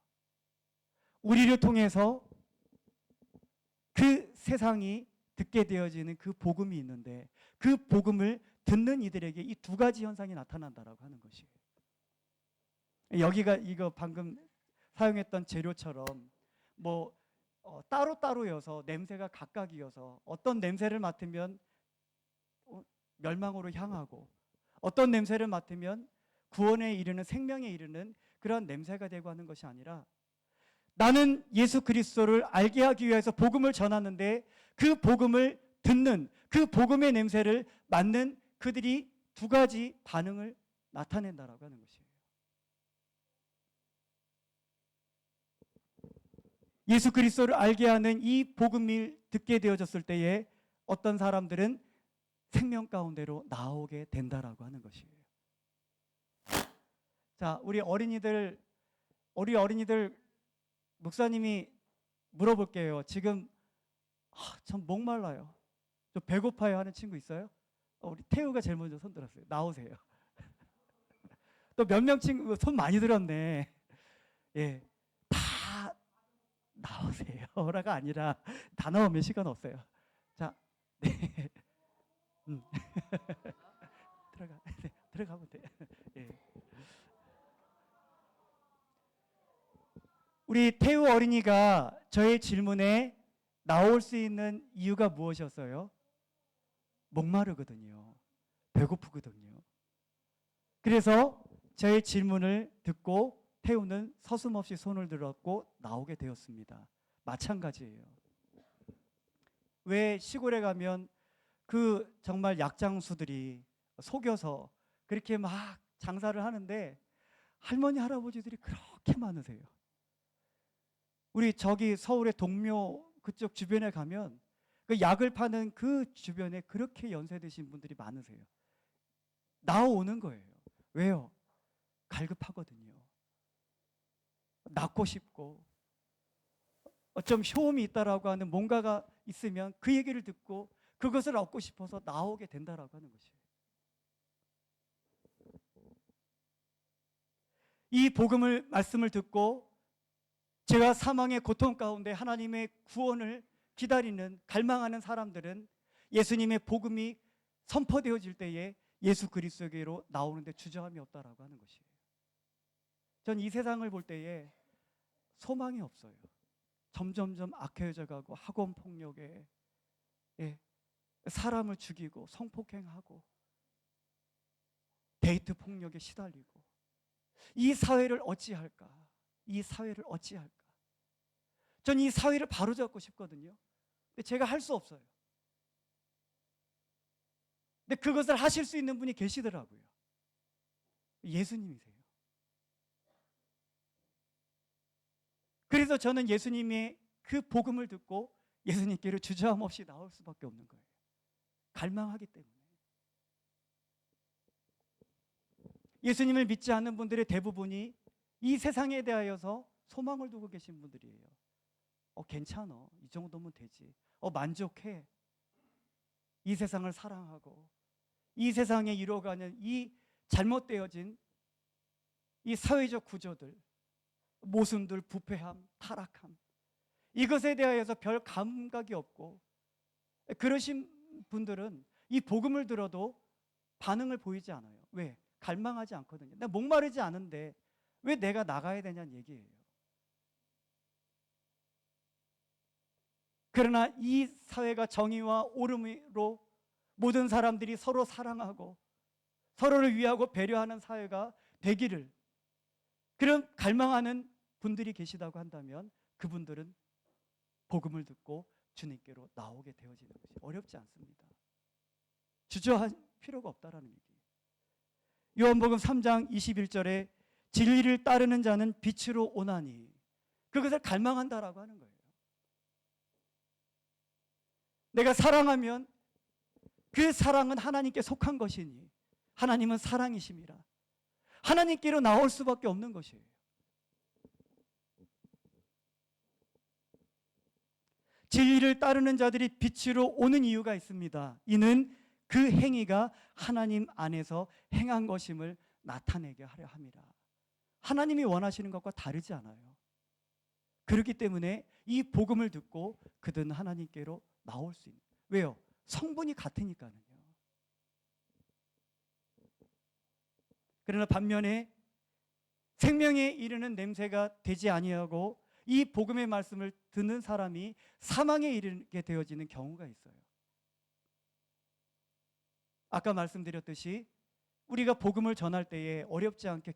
우리를 통해서 그 세상이 듣게 되어지는 그 복음이 있는데 그 복음을 듣는 이들에게 이 두 가지 현상이 나타난다라고 하는 것이에요. 여기가 이거 방금 사용했던 재료처럼 뭐 따로따로여서 냄새가 각각이어서 어떤 냄새를 맡으면 멸망으로 향하고 어떤 냄새를 맡으면 구원에 이르는 생명에 이르는 그런 냄새가 되고 하는 것이 아니라 나는 예수 그리스도를 알게 하기 위해서 복음을 전하는데 그 복음을 듣는 그 복음의 냄새를 맡는 그들이 두 가지 반응을 나타낸다라고 하는 것이에요. 예수 그리스도를 알게 하는 이 복음을 듣게 되어졌을 때에 어떤 사람들은 생명 가운데로 나오게 된다라고 하는 것이에요. 자, 우리 어린이들 목사님이 물어볼게요. 지금 전 목말라요. 저 배고파요 하는 친구 있어요? 우리 태우가 제일 먼저 손 들었어요. 나오세요. 또 몇 명 친구 손 많이 들었네. 예, 다 나오세요라가 아니라 다 나오면 시간 없어요. 자, 네. 들어가면 돼. 예. 우리 태우 어린이가 저의 질문에 나올 수 있는 이유가 무엇이었어요? 목마르거든요. 배고프거든요. 그래서 저의 질문을 듣고 태우는 서슴없이 손을 들었고 나오게 되었습니다. 마찬가지예요. 왜 시골에 가면 그 정말 약장수들이 속여서 그렇게 막 장사를 하는데 할머니 할아버지들이 그렇게 많으세요. 우리 저기 서울의 동묘 그쪽 주변에 가면 그 약을 파는 그 주변에 그렇게 연세 드신 분들이 많으세요. 나오는 거예요. 왜요? 갈급하거든요. 낫고 싶고 어쩜 효험이 있다라고 하는 뭔가가 있으면 그 얘기를 듣고 그것을 얻고 싶어서 나오게 된다라고 하는 것이에요. 이 복음을 말씀을 듣고 제가 사망의 고통 가운데 하나님의 구원을 기다리는 갈망하는 사람들은 예수님의 복음이 선포되어질 때에 예수 그리스도에게로 나오는데 주저함이 없다라고 하는 것이에요. 전 이 세상을 볼 때에 소망이 없어요. 점점점 악해져 가고 학원 폭력에 사람을 죽이고 성폭행하고 데이트 폭력에 시달리고 이 사회를 어찌할까? 이 사회를 어찌할까? 전 이 사회를 바로잡고 싶거든요. 근데 제가 할 수 없어요. 근데 그것을 하실 수 있는 분이 계시더라고요. 예수님이세요. 그래서 저는 예수님의 그 복음을 듣고 예수님께로 주저함 없이 나올 수밖에 없는 거예요. 갈망하기 때문에. 예수님을 믿지 않는 분들의 대부분이 이 세상에 대하여서 소망을 두고 계신 분들이에요. 괜찮아. 이 정도면 되지. 만족해. 이 세상을 사랑하고 이 세상에 이루어가는 이 잘못되어진 이 사회적 구조들, 모순들, 부패함, 타락함, 이것에 대하여서 별 감각이 없고 그러신 분들은 이 복음을 들어도 반응을 보이지 않아요. 왜? 갈망하지 않거든요. 나 목마르지 않은데 왜 내가 나가야 되냐는 얘기예요. 그러나 이 사회가 정의와 옳음으로 모든 사람들이 서로 사랑하고 서로를 위하고 배려하는 사회가 되기를 그런 갈망하는 분들이 계시다고 한다면 그분들은 복음을 듣고 주님께로 나오게 되어지는 것이 어렵지 않습니다. 주저할 필요가 없다라는 얘기예요. 요한복음 3장 21절에 진리를 따르는 자는 빛으로 오나니 그것을 갈망한다라고 하는 거예요. 내가 사랑하면 그 사랑은 하나님께 속한 것이니 하나님은 사랑이심이라 하나님께로 나올 수밖에 없는 것이에요. 진리를 따르는 자들이 빛으로 오는 이유가 있습니다. 이는 그 행위가 하나님 안에서 행한 것임을 나타내게 하려 함이라. 하나님이 원하시는 것과 다르지 않아요. 그렇기 때문에 이 복음을 듣고 그들은 하나님께로 나올 수 있는. 왜요? 성분이 같으니까요. 그러나 반면에 생명에 이르는 냄새가 되지 아니하고 이 복음의 말씀을 듣는 사람이 사망에 이르게 되어지는 경우가 있어요. 아까 말씀드렸듯이 우리가 복음을 전할 때에 어렵지 않게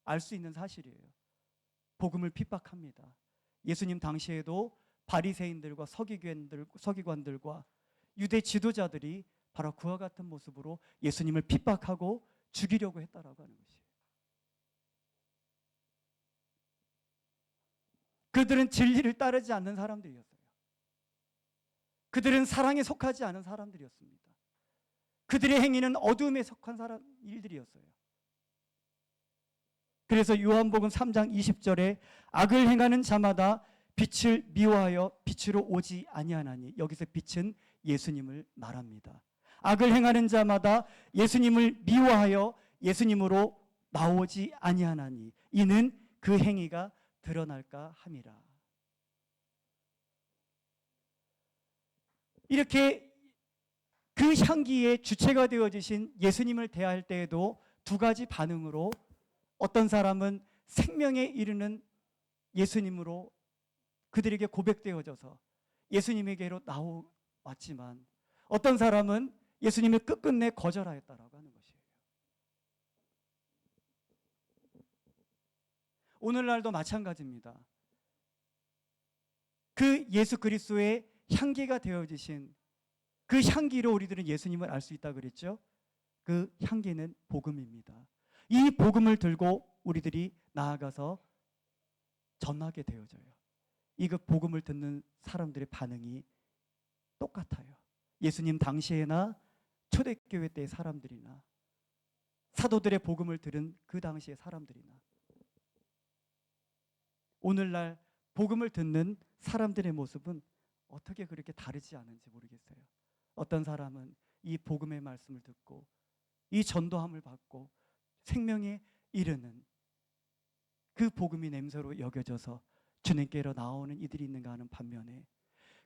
알 수 있는 사실이에요. 복음을 핍박합니다. 예수님 당시에도 바리새인들과 서기관들과 유대 지도자들이 바로 그와 같은 모습으로 예수님을 핍박하고 죽이려고 했다라고 하는 것이에요. 그들은 진리를 따르지 않는 사람들이었어요. 그들은 사랑에 속하지 않은 사람들이었습니다. 그들의 행위는 어둠에 속한 일들이었어요. 그래서 요한복음 3장 20절에 악을 행하는 자마다 빛을 미워하여 빛으로 오지 아니하나니, 여기서 빛은 예수님을 말합니다. 악을 행하는 자마다 예수님을 미워하여 예수님으로 나오지 아니하나니 이는 그 행위가 드러날까 함이라. 이렇게 그 향기의 주체가 되어지신 예수님을 대할 때에도 두 가지 반응으로, 어떤 사람은 생명에 이르는 예수님으로 그들에게 고백되어져서 예수님에게로 나왔지만, 어떤 사람은 예수님을 끝끝내 거절하였다라고 하는 것이에요. 오늘날도 마찬가지입니다. 그 예수 그리스도의 향기가 되어지신 그 향기로 우리들은 예수님을 알 수 있다 그랬죠. 그 향기는 복음입니다. 이 복음을 들고 우리들이 나아가서 전하게 되어져요. 이 그 복음을 듣는 사람들의 반응이 똑같아요. 예수님 당시에나 초대교회 때의 사람들이나 사도들의 복음을 들은 그 당시의 사람들이나 오늘날 복음을 듣는 사람들의 모습은 어떻게 그렇게 다르지 않은지 모르겠어요. 어떤 사람은 이 복음의 말씀을 듣고 이 전도함을 받고 생명에 이르는 그 복음이 냄새로 여겨져서 주님께로 나오는 이들이 있는가 하는 반면에,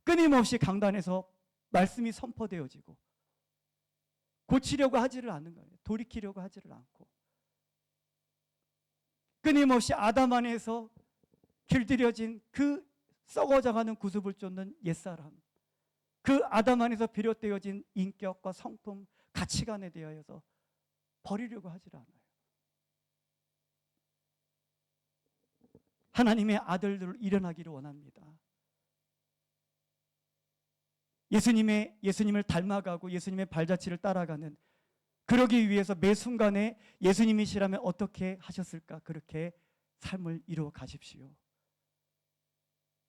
끊임없이 강단에서 말씀이 선포되어지고 고치려고 하지를 않는 거예요. 돌이키려고 하지를 않고 끊임없이 아담 안에서 길들여진 그 썩어져가는 구습을 쫓는 옛사람, 그 아담 안에서 비롯되어진 인격과 성품, 가치관에 대하여서 버리려고 하질 않아요. 하나님의 아들들 일어나기를 원합니다. 예수님을 닮아가고 예수님의 발자취를 따라가는, 그러기 위해서 매 순간에 예수님이시라면 어떻게 하셨을까, 그렇게 삶을 이루어 가십시오.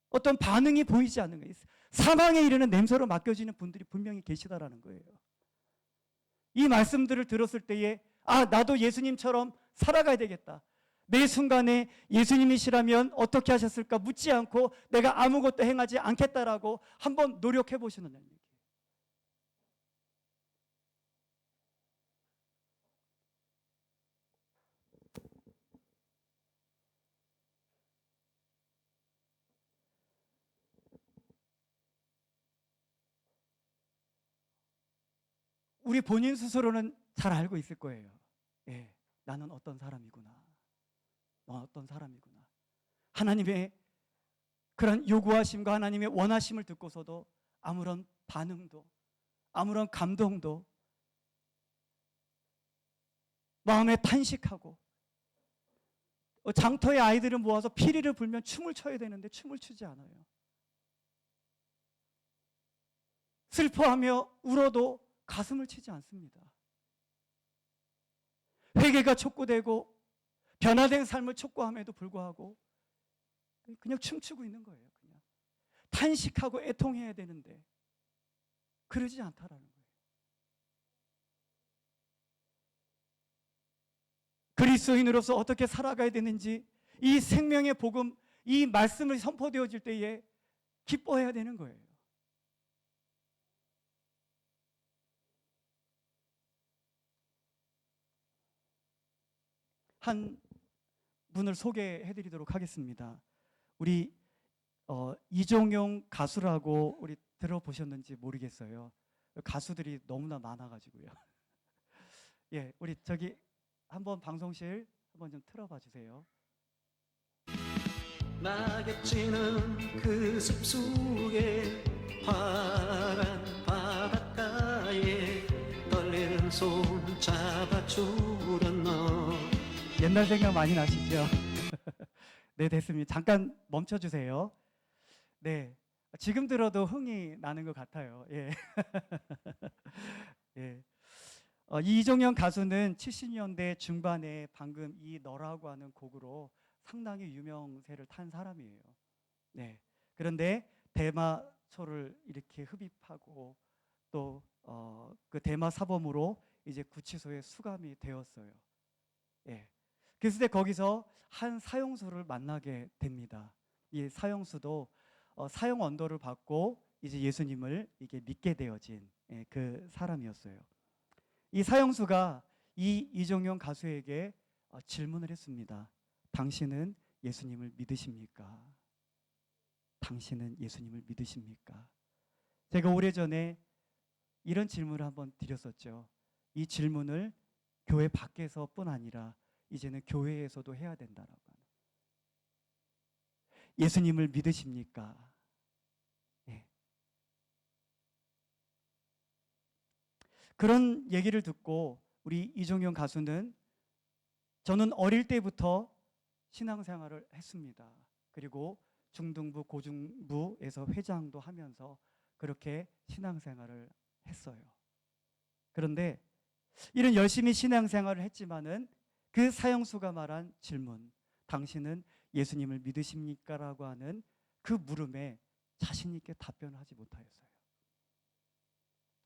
어떤 반응이 보이지 않는 거예요. 사망에 이르는 냄새로 맡겨지는 분들이 분명히 계시다라는 거예요. 이 말씀들을 들었을 때에 나도 예수님처럼 살아가야 되겠다. 매 순간에 예수님이시라면 어떻게 하셨을까 묻지 않고 내가 아무것도 행하지 않겠다라고 한번 노력해 보시는 얘기예요. 우리 본인 스스로는 잘 알고 있을 거예요. 나는 어떤 사람이구나. 넌 어떤 사람이구나. 하나님의 그런 요구하심과 하나님의 원하심을 듣고서도 아무런 반응도, 아무런 감동도, 마음에 탄식하고, 장터의 아이들을 모아서 피리를 불면 춤을 춰야 되는데 춤을 추지 않아요. 슬퍼하며 울어도 가슴을 치지 않습니다. 회개가 촉구되고 변화된 삶을 촉구함에도 불구하고 그냥 춤추고 있는 거예요. 그냥 탄식하고 애통해야 되는데 그러지 않다라는 거예요. 그리스도인으로서 어떻게 살아가야 되는지, 이 생명의 복음, 이 말씀을 선포되어질 때에 기뻐해야 되는 거예요. 한 분을 소개해드리도록 하겠습니다. 우리 이종용 가수라고 우리 들어보셨는지 모르겠어요. 가수들이 너무나 많아가지고요. 예, 우리 저기 한번 방송실 한번 좀 틀어봐 주세요. 낙엽지는 그 숲속에 파란 바닷가에 떨리는 손 잡아주던 너. 옛날 생각 많이 나시죠? 네, 됐습니다. 잠깐 멈춰 주세요. 네, 지금 들어도 흥이 나는 것 같아요. 예. 예. 이종영 가수는 70년대 중반에 방금 이 너라고 하는 곡으로 상당히 유명세를 탄 사람이에요. 네. 그런데 대마초를 이렇게 흡입하고 또 그 대마 사범으로 이제 구치소에 수감이 되었어요. 예. 그랬을 때 거기서 한 사형수를 만나게 됩니다. 이 사형수도 사형 언도를 받고 이제 예수님을 이게 믿게 되어진 그 사람이었어요. 이 사형수가 이 이종용 가수에게 질문을 했습니다. 당신은 예수님을 믿으십니까? 당신은 예수님을 믿으십니까? 제가 오래전에 이런 질문을 한번 드렸었죠. 이 질문을 교회 밖에서뿐 아니라 이제는 교회에서도 해야 된다라고 하는. 예수님을 믿으십니까? 예. 그런 얘기를 듣고 우리 이종용 가수는 저는 어릴 때부터 신앙생활을 했습니다. 그리고 중등부, 고중부에서 회장도 하면서 그렇게 신앙생활을 했어요. 그런데 이런 열심히 신앙생활을 했지만은 그 사형수가 말한 질문, 당신은 예수님을 믿으십니까? 라고 하는 그 물음에 자신 있게 답변을 하지 못하였어요.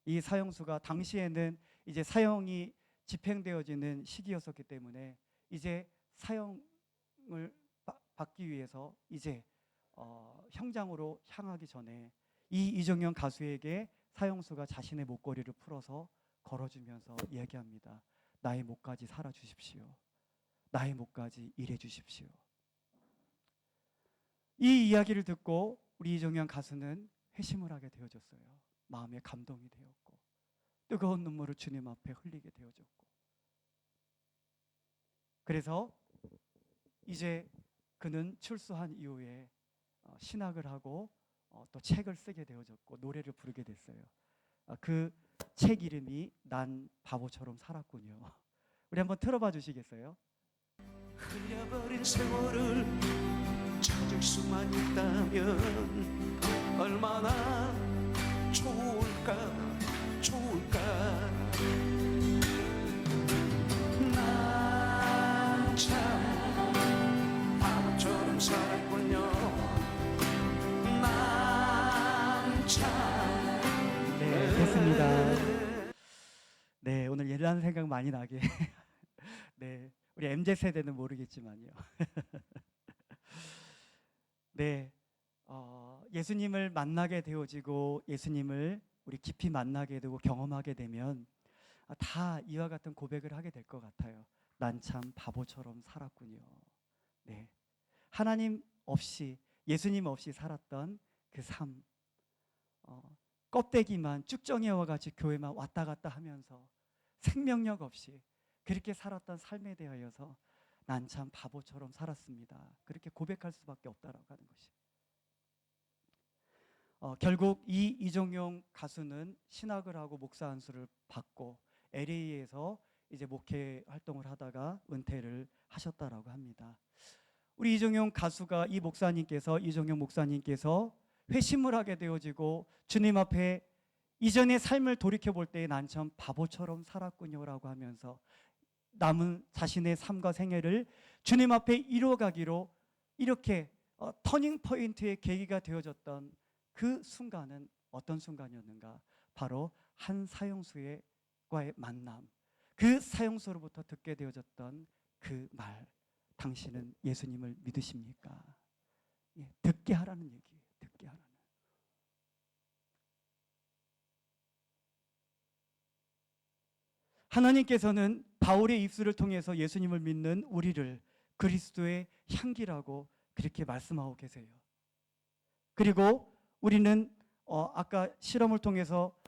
이 사형수가 당시에는 이제 사형이 집행되어지는 시기였었기 때문에 이제 사형을 받기 위해서 이제 형장으로 향하기 전에 이 이종영 가수에게 사형수가 자신의 목걸이를 풀어서 걸어주면서 이야기합니다. 나의 목까지 살아주십시오. 나의 목까지 일해주십시오. 이 이야기를 듣고 우리 이종영 가수는 회심을 하게 되어졌어요. 마음에 감동이 되었고 뜨거운 눈물을 주님 앞에 흘리게 되어졌고, 그래서 이제 그는 출소한 이후에 신학을 하고 또 책을 쓰게 되어졌고 노래를 부르게 됐어요. 그 책 이름이 난 바보처럼 살았군요. 우리 한번 틀어봐 주시겠어요? 흘려버린 세월을 찾을 수만 있다면 얼마나 좋을까 좋을까. 난 참 바보처럼 살았군요. 난 참. 네, 됐습니다. 네, 오늘 옛날 생각 많이 나게. 네, 우리 MZ 세대는 모르겠지만요. 네, 예수님을 만나게 되어지고 예수님을 우리 깊이 만나게 되고 경험하게 되면 다 이와 같은 고백을 하게 될 것 같아요. 난 참 바보처럼 살았군요. 네, 하나님 없이 예수님 없이 살았던 그 삶, 껍데기만 쭉정이와 같이 교회만 왔다 갔다 하면서 생명력 없이 그렇게 살았던 삶에 대하여서 난 참 바보처럼 살았습니다. 그렇게 고백할 수밖에 없다라고 하는 것이. 결국 이 이종용 가수는 신학을 하고 목사 안수를 받고 LA에서 이제 목회 활동을 하다가 은퇴를 하셨다라고 합니다. 우리 이종용 가수가 이종용 목사님께서 회심을 하게 되어지고 주님 앞에 이전의 삶을 돌이켜 볼 때에 난 참 바보처럼 살았군요라고 하면서 남은 자신의 삶과 생애를 주님 앞에 이루어가기로 이렇게 터닝 포인트의 계기가 되어졌던 그 순간은 어떤 순간이었는가? 바로 한 사형수과의 만남, 그 사형수로부터 듣게 되어졌던 그 말, 당신은 예수님을 믿으십니까? 예, 듣게 하라는 얘기예요. 듣게 하라는. 하나님께서는 바울의 입술을 통해서 예수님을 믿는 우리를 그리스도의 향기라고 그렇게 말씀하고 계세요. 그리고 우리는 아까 실험을 통해서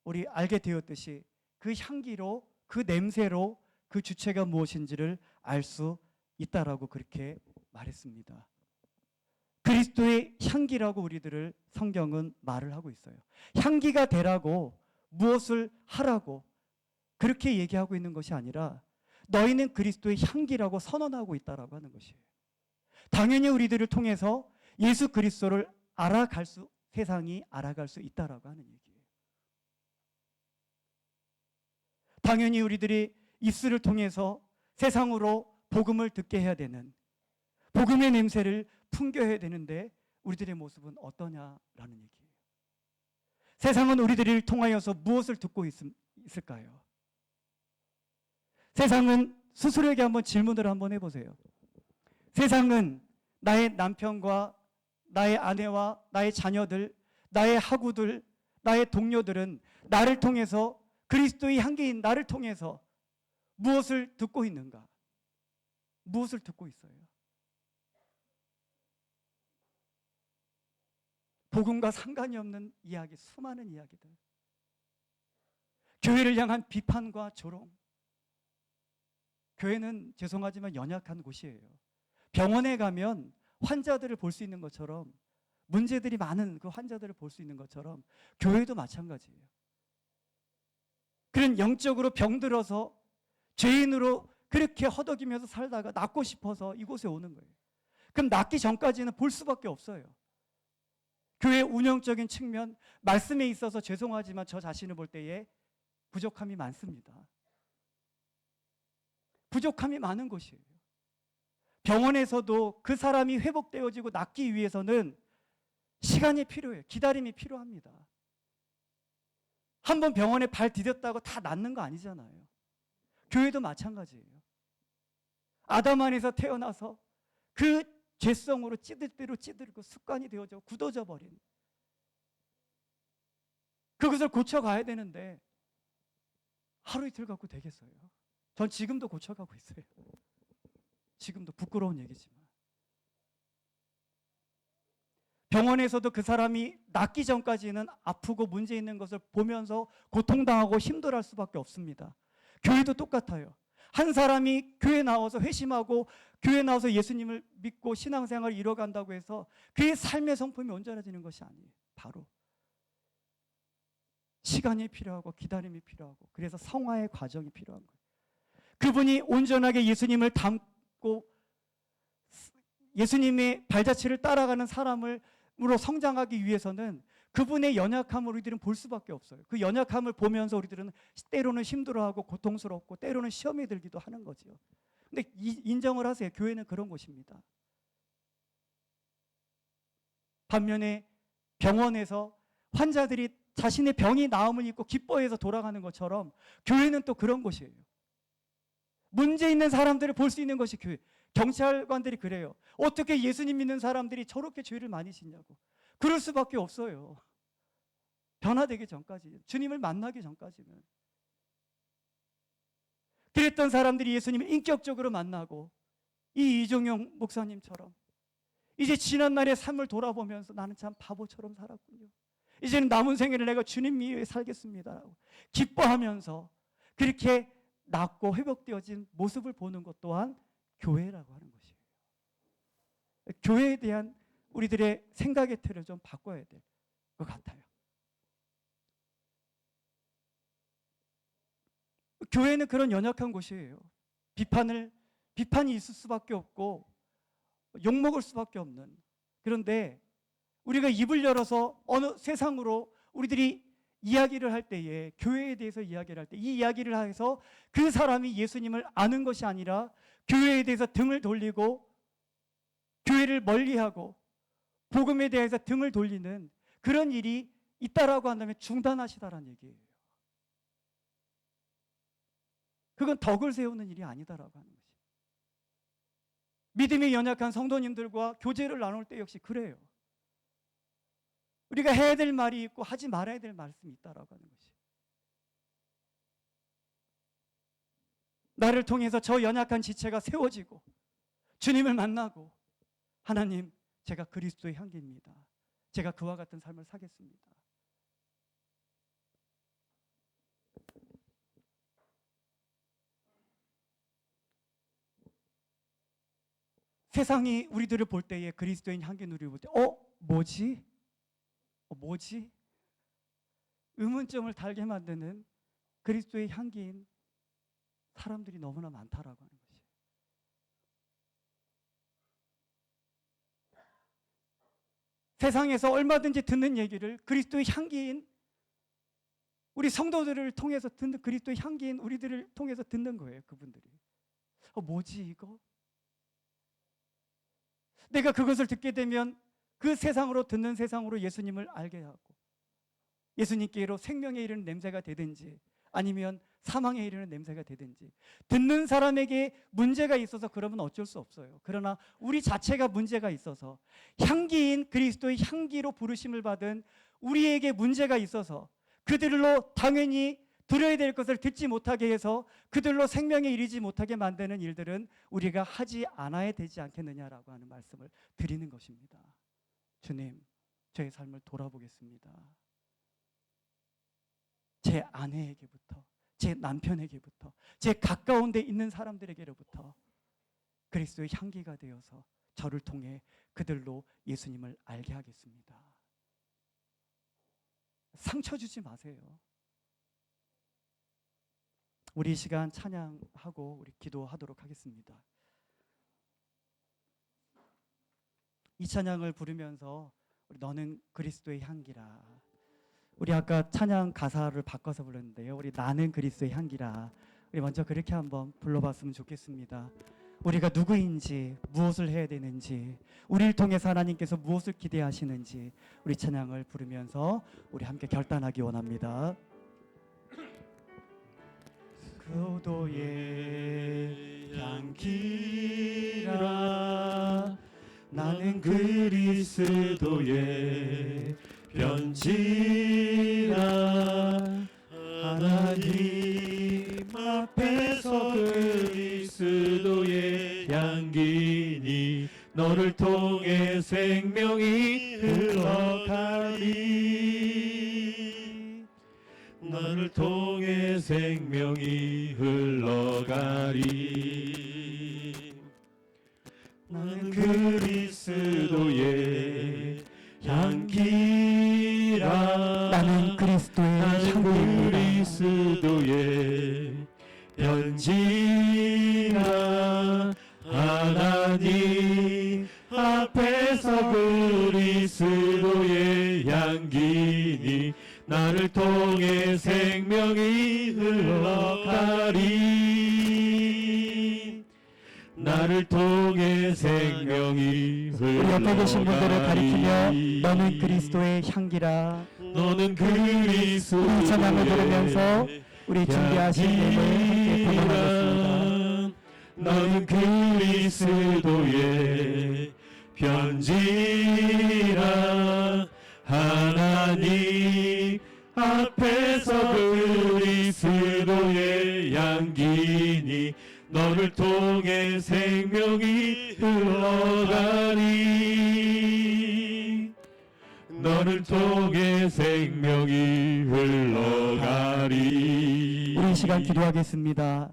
우리 알게 되었듯이 그 향기로, 그 냄새로 그 주체가 무엇인지를 알 수 있다라고 그렇게 말했습니다. 그리스도의 향기라고 우리들을 성경은 말을 하고 있어요. 향기가 되라고, 무엇을 하라고 그렇게 얘기하고 있는 것이 아니라 너희는 그리스도의 향기라고 선언하고 있다라고 하는 것이에요. 당연히 우리들을 통해서 예수 그리스도를 세상이 알아갈 수 있다라고 하는 얘기예요. 당연히 우리들이 입술을 통해서 세상으로 복음을 듣게 해야 되는, 복음의 냄새를 풍겨야 되는데 우리들의 모습은 어떠냐라는 얘기예요. 세상은 우리들을 통하여서 무엇을 듣고 있을까요? 세상은 스스로에게 한번 질문을 한번 해보세요. 세상은 나의 남편과 나의 아내와 나의 자녀들, 나의 학우들, 나의 동료들은 나를 통해서, 그리스도의 향기인 나를 통해서 무엇을 듣고 있는가? 무엇을 듣고 있어요? 복음과 상관이 없는 이야기, 수많은 이야기들. 교회를 향한 비판과 조롱. 교회는 죄송하지만 연약한 곳이에요. 병원에 가면 환자들을 볼 수 있는 것처럼, 문제들이 많은 그 환자들을 볼 수 있는 것처럼 교회도 마찬가지예요. 그런 영적으로 병들어서 죄인으로 그렇게 허덕이면서 살다가 낫고 싶어서 이곳에 오는 거예요. 그럼 낫기 전까지는 볼 수밖에 없어요. 교회 운영적인 측면, 말씀에 있어서 죄송하지만 저 자신을 볼 때에 부족함이 많습니다. 부족함이 많은 곳이에요. 병원에서도 그 사람이 회복되어지고 낫기 위해서는 시간이 필요해요. 기다림이 필요합니다. 한번 병원에 발 디뎠다고 다 낫는 거 아니잖아요. 교회도 마찬가지예요. 아담 안에서 태어나서 그 죄성으로 찌들대로 찌들고 습관이 되어져 굳어져 버린, 그것을 고쳐가야 되는데 하루 이틀 갖고 되겠어요? 전 지금도 고쳐가고 있어요. 지금도 부끄러운 얘기지만. 병원에서도 그 사람이 낫기 전까지는 아프고 문제 있는 것을 보면서 고통당하고 힘들어할 수밖에 없습니다. 교회도 똑같아요. 한 사람이 교회 나와서 회심하고 교회 나와서 예수님을 믿고 신앙생활을 이뤄간다고 해서 그의 삶의 성품이 온전해지는 것이 아니에요. 바로 시간이 필요하고 기다림이 필요하고, 그래서 성화의 과정이 필요한 거예요. 그분이 온전하게 예수님을 닮고 예수님의 발자취를 따라가는 사람으로 성장하기 위해서는 그분의 연약함을 우리들은 볼 수밖에 없어요. 그 연약함을 보면서 우리들은 때로는 힘들어하고 고통스럽고 때로는 시험에 들기도 하는 거죠. 근데 인정을 하세요. 교회는 그런 곳입니다. 반면에 병원에서 환자들이 자신의 병이 나음을 입고 기뻐해서 돌아가는 것처럼 교회는 또 그런 곳이에요. 문제 있는 사람들을 볼 수 있는 것이 교회. 경찰관들이 그래요. 어떻게 예수님 믿는 사람들이 저렇게 죄를 많이 짓냐고. 그럴 수밖에 없어요. 변화되기 전까지, 주님을 만나기 전까지는. 그랬던 사람들이 예수님을 인격적으로 만나고 이 이종용 목사님처럼 이제 지난날의 삶을 돌아보면서 나는 참 바보처럼 살았군요. 이제는 남은 생애를 내가 주님 위해 살겠습니다라고 기뻐하면서 그렇게 낫고 회복되어진 모습을 보는 것 또한 교회라고 하는 것이에요. 교회에 대한 우리들의 생각의 틀을 좀 바꿔야 될 것 같아요. 교회는 그런 연약한 곳이에요. 비판이 있을 수밖에 없고 욕먹을 수밖에 없는. 그런데 우리가 입을 열어서 어느 세상으로 우리들이 이야기를 할 때에, 교회에 대해서 이야기를 할 때 이 이야기를 해서 그 사람이 예수님을 아는 것이 아니라 교회에 대해서 등을 돌리고 교회를 멀리하고 복음에 대해서 등을 돌리는 그런 일이 있다라고 한다면 중단하시다라는 얘기예요. 그건 덕을 세우는 일이 아니다라고 하는 것이에요. 믿음이 연약한 성도님들과 교제를 나눌 때 역시 그래요. 우리가 해야 될 말이 있고 하지 말아야 될 말씀이 있다라고 하는 것이에요. 나를 통해서 저 연약한 지체가 세워지고 주님을 만나고 하나님, 제가 그리스도의 향기입니다. 제가 그와 같은 삶을 사겠습니다. 세상이 우리들을 볼 때에 그리스도인 향기는 우리를 볼 때 뭐지? 뭐지? 의문점을 달게 만드는 그리스도의 향기인 사람들이 너무나 많다라고 하는 것이에요. 세상에서 얼마든지 듣는 얘기를 그리스도의 향기인 우리 성도들을 통해서 듣는 그리스도의 향기인 우리들을 통해서 듣는 거예요. 그분들이 뭐지 이거? 내가 그것을 듣게 되면 그 세상으로 듣는 세상으로 예수님을 알게 하고 예수님께로 생명에 이르는 냄새가 되든지 아니면 사망에 이르는 냄새가 되든지 듣는 사람에게 문제가 있어서 그러면 어쩔 수 없어요. 그러나 우리 자체가 문제가 있어서 향기인 그리스도의 향기로 부르심을 받은 우리에게 문제가 있어서 그들로 당연히 들어야 될 것을 듣지 못하게 해서 그들로 생명에 이르지 못하게 만드는 일들은 우리가 하지 않아야 되지 않겠느냐라고 하는 말씀을 드리는 것입니다. 주님, 저의 삶을 돌아보겠습니다. 제 아내에게부터, 제 남편에게부터, 제 가까운 데 있는 사람들에게로부터 그리스도의 향기가 되어서 저를 통해 그들로 예수님을 알게 하겠습니다. 상처 주지 마세요. 우리 이 시간 찬양하고 우리 기도하도록 하겠습니다. 이 찬양을 부르면서 우리 너는 그리스도의 향기라. 우리 아까 찬양 가사를 바꿔서 불렀는데요. 우리 나는 그리스도의 향기라. 우리 먼저 그렇게 한번 불러봤으면 좋겠습니다. 우리가 누구인지, 무엇을 해야 되는지, 우리를 통해서 하나님께서 무엇을 기대하시는지 우리 찬양을 부르면서 우리 함께 결단하기 원합니다. 그도의 향기라. 나는 그리스도의 편지라. 하나님 앞에서 그리스도의 향기니 너를 통해 생명이 흘러가리. 너를 통해 생명이 흘러가리. 나는 그리스도의 향기라. 나는 그리스도의 향기입니다. 그리스도의 편지라. 하나님 앞에서 그리스도의 향기니 나를 통해 생명이 흘러가리. 나를 통해 생명이 우리 옆에 계신 분들을 가리키며 흘러가리. 너는 그리스도의 향기라. 너는 그리스도의 이 찬양을 들으면서 우리 준비하신 예물 함께 봉헌하겠습니다. 너는 그리스도의 편지라. 하나님 앞에서 그리스도의 향기니 너를 통해 생명이 흘러가리. 너를 통해 생명이 흘러가리. 우리 이 시간 기도하겠습니다.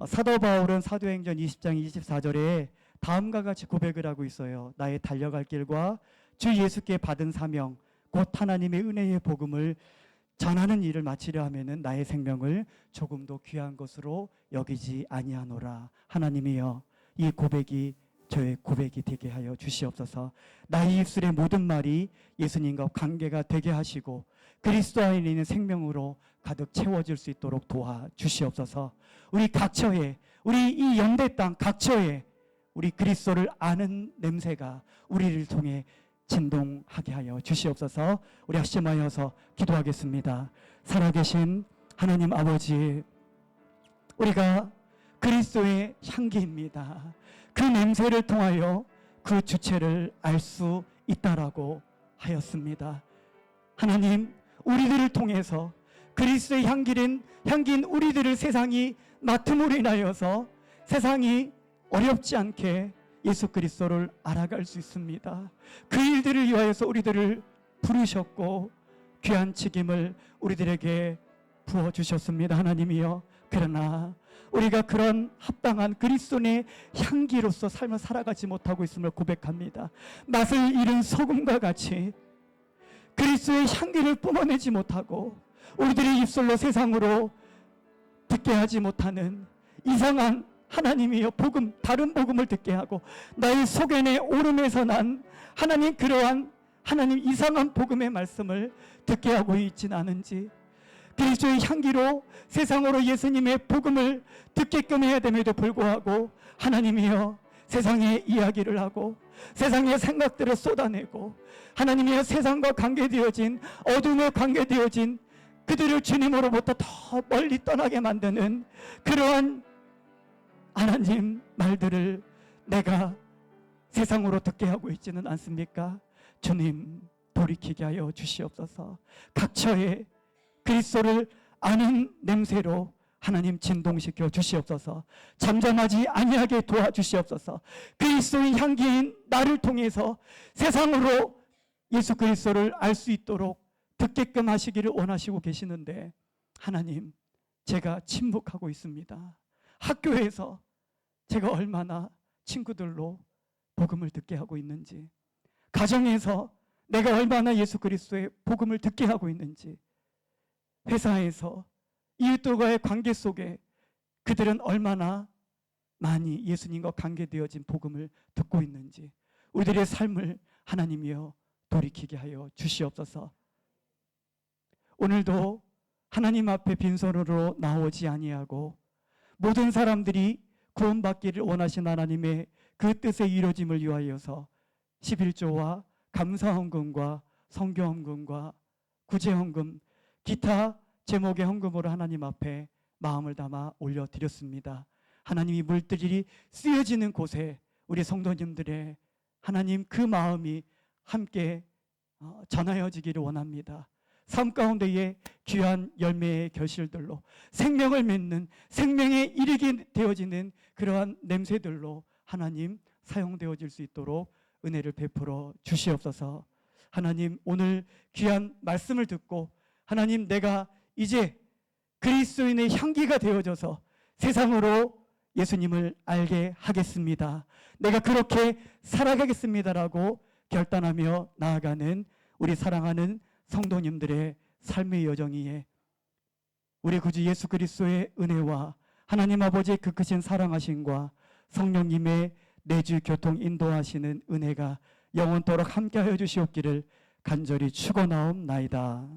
사도 바울은 사도행전 20장 24절에 다음과 같이 고백을 하고 있어요. 나의 달려갈 길과 주 예수께 받은 사명 곧 하나님의 은혜의 복음을 전하는 일을 마치려 하면은 나의 생명을 조금도 귀한 것으로 여기지 아니하노라. 하나님이여, 이 고백이 저의 고백이 되게 하여 주시옵소서. 나의 입술의 모든 말이 예수님과 관계가 되게 하시고 그리스도 안에 있는 생명으로 가득 채워질 수 있도록 도와 주시옵소서. 우리 각처에, 우리 이 연대 땅 각처에 우리 그리스도를 아는 냄새가 우리를 통해 진동하게 하여 주시옵소서. 우리 합심하여서 기도하겠습니다. 살아계신 하나님 아버지, 우리가 그리스도의 향기입니다. 그 냄새를 통하여 그 주체를 알 수 있다라고 하였습니다. 하나님, 우리들을 통해서 그리스도의 향기인 우리들을 세상이 맡음으로 인하여서 세상이 어렵지 않게 예수 그리스도를 알아갈 수 있습니다. 그 일들을 위하여서 우리들을 부르셨고 귀한 책임을 우리들에게 부어주셨습니다. 하나님이여, 그러나 우리가 그런 합당한 그리스도의 향기로서 삶을 살아가지 못하고 있음을 고백합니다. 맛을 잃은 소금과 같이 그리스도의 향기를 뿜어내지 못하고 우리들의 입술로 세상으로 듣게 하지 못하는 이상한 하나님이여 복음, 다른 복음을 듣게 하고 나의 속에 오름에서 난 하나님, 그러한 하나님 이상한 복음의 말씀을 듣게 하고 있지는 않은지, 그리스도의 향기로 세상으로 예수님의 복음을 듣게끔 해야 됨에도 불구하고 하나님이여 세상의 이야기를 하고 세상의 생각들을 쏟아내고 하나님이여 세상과 관계되어진, 어둠에 관계되어진 그들을 주님으로부터 더 멀리 떠나게 만드는 그러한 하나님 말들을 내가 세상으로 듣게 하고 있지는 않습니까? 주님, 돌이키게 하여 주시옵소서. 각처에 그리스도를 아는 냄새로 하나님 진동시켜 주시옵소서. 잠잠하지 아니하게 도와주시옵소서. 그리스도의 향기인 나를 통해서 세상으로 예수 그리스도를 알 수 있도록 듣게끔 하시기를 원하시고 계시는데, 하나님, 제가 침묵하고 있습니다. 학교에서 제가 얼마나 친구들로 복음을 듣게 하고 있는지, 가정에서 내가 얼마나 예수 그리스도의 복음을 듣게 하고 있는지, 회사에서 이웃들과의 관계 속에 그들은 얼마나 많이 예수님과 관계되어진 복음을 듣고 있는지, 우리들의 삶을 하나님이여 돌이키게 하여 주시옵소서. 오늘도 하나님 앞에 빈손으로 나오지 아니하고 모든 사람들이 구원받기를 원하신 하나님의 그 뜻의 이루어짐을 위하여서 11조와 감사헌금과 성교헌금과 구제헌금, 기타 제목의 헌금으로 하나님 앞에 마음을 담아 올려드렸습니다. 하나님이 물들이 쓰여지는 곳에 우리 성도님들의 하나님 그 마음이 함께 전하여지기를 원합니다. 삶 가운데에 귀한 열매의 결실들로 생명을 맺는, 생명에 이르게 되어지는 그러한 냄새들로 하나님 사용되어질 수 있도록 은혜를 베풀어 주시옵소서. 하나님, 오늘 귀한 말씀을 듣고 하나님, 내가 이제 그리스도인의 향기가 되어져서 세상으로 예수님을 알게 하겠습니다. 내가 그렇게 살아가겠습니다라고 결단하며 나아가는 우리 사랑하는 성도님들의 삶의 여정이에 우리 구주 예수 그리스도의 은혜와 하나님 아버지의 그 크신 사랑하심과 성령님의 내주 교통 인도하시는 은혜가 영원토록 함께하여 주시옵기를 간절히 축원하옵나이다.